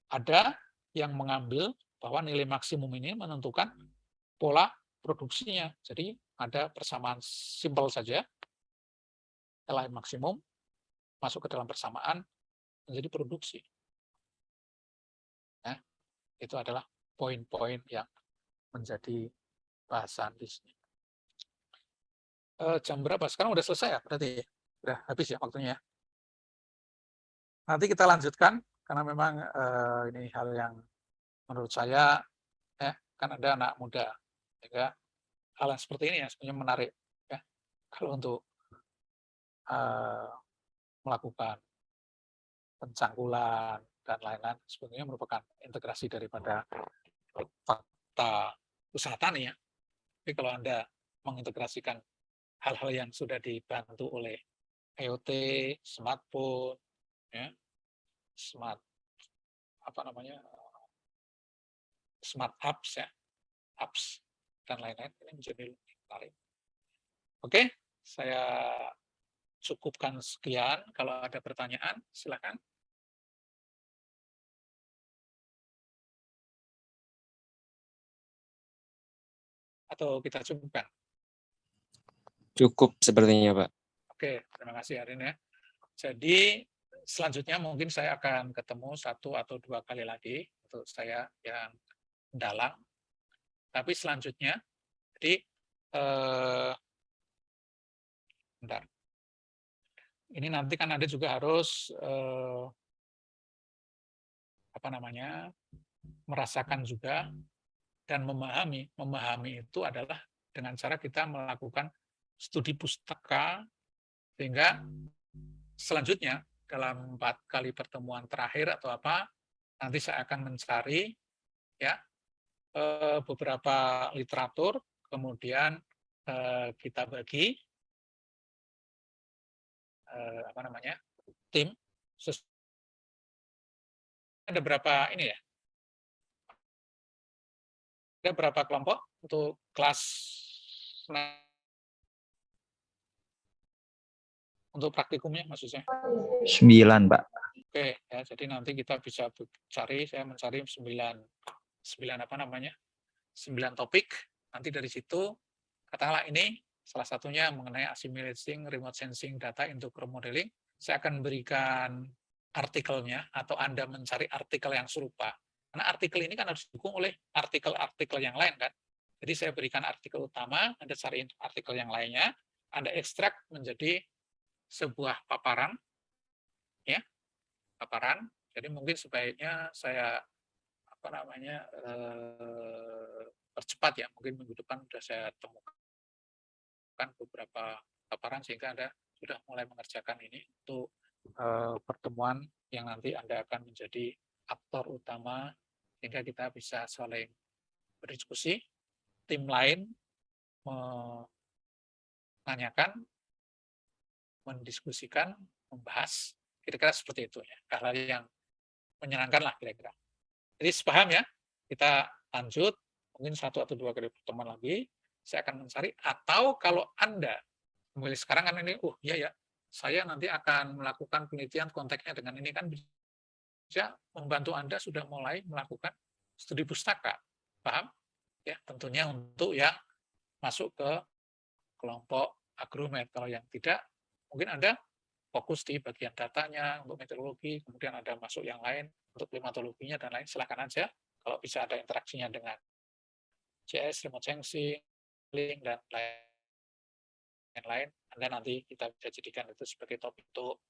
ada yang mengambil bahwa nilai maksimum ini menentukan pola produksinya. Jadi ada persamaan simpel saja, nilai maksimum masuk ke dalam persamaan menjadi produksi. Nah, itu adalah poin-poin yang menjadi bahasan di sini. jam berapa? Sekarang udah selesai ya berarti? Udah habis ya waktunya. Nanti kita lanjutkan karena memang ini hal yang menurut saya ya kan ada anak muda, sehingga hal yang seperti ini ya sebenarnya menarik ya kalau untuk melakukan pencangkulan dan lain-lain sebenarnya merupakan integrasi daripada fakta usaha tani ya. Tapi kalau Anda mengintegrasikan hal-hal yang sudah dibantu oleh IoT, smartphone, ya, smart smart apps ya, apps dan lain-lain ini menjadi lebih menarik. Oke, saya cukupkan sekian. Kalau ada pertanyaan, silakan. Atau kita cukupkan? Cukup sepertinya, Pak. Oke, terima kasih Arin ya. Jadi selanjutnya mungkin saya akan ketemu 1 atau 2 kali lagi untuk saya yang mendalam. Tapi selanjutnya, jadi bentar. Ini nanti kan Anda juga harus merasakan juga dan memahami. Memahami itu adalah dengan cara kita melakukan studi pustaka, sehingga selanjutnya dalam 4 kali pertemuan terakhir atau apa, nanti saya akan mencari ya beberapa literatur, kemudian kita bagi tim. Ada berapa ini ya? Ada berapa kelompok untuk kelas untuk praktikumnya maksudnya? 9, Pak. Oke, ya, jadi nanti kita bisa cari, saya mencari 9 topik. Nanti dari situ, katakanlah ini salah satunya mengenai assimilating remote sensing data into crop modeling. Saya akan berikan artikelnya, atau Anda mencari artikel yang serupa. Karena artikel ini kan harus didukung oleh artikel-artikel yang lain kan. Jadi saya berikan artikel utama, Anda cari artikel yang lainnya, Anda ekstrak menjadi sebuah paparan, ya, paparan. Jadi mungkin sebaiknya saya percepat ya, mungkin minggu depan sudah saya temukan beberapa paparan sehingga Anda sudah mulai mengerjakan ini untuk pertemuan yang nanti Anda akan menjadi aktor utama sehingga kita bisa saling berdiskusi. Tim lain menanyakan, mendiskusikan, membahas, kira-kira seperti itu ya. Hal-hal yang menyenangkan lah kira-kira. Jadi sepaham ya, kita lanjut, mungkin 1 atau 2 kali pertemuan lagi, saya akan mencari, atau kalau Anda mulai sekarang kan ini, iya ya, saya nanti akan melakukan penelitian konteksnya dengan ini kan bisa membantu Anda sudah mulai melakukan studi pustaka. Paham? Ya, tentunya untuk yang masuk ke kelompok agromet. Kalau yang tidak, mungkin Anda fokus di bagian datanya untuk meteorologi, kemudian ada masuk yang lain untuk klimatologinya dan lain, silakan aja. Kalau bisa ada interaksinya dengan CS, remote sensing, link, dan lain-lain, Anda nanti kita bisa jadikan itu sebagai topik untuk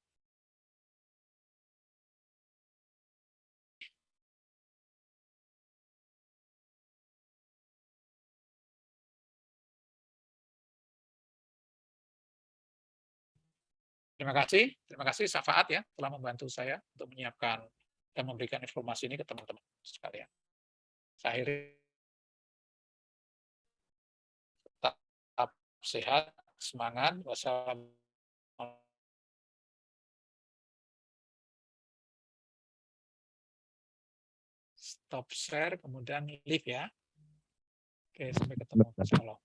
Terima kasih Syafaat ya telah membantu saya untuk menyiapkan dan memberikan informasi ini ke teman-teman sekalian. Saya akhiri, tetap sehat, semangat, wassalamualaikum. Stop share, kemudian leave ya. Oke, sampai ketemu. Shalom.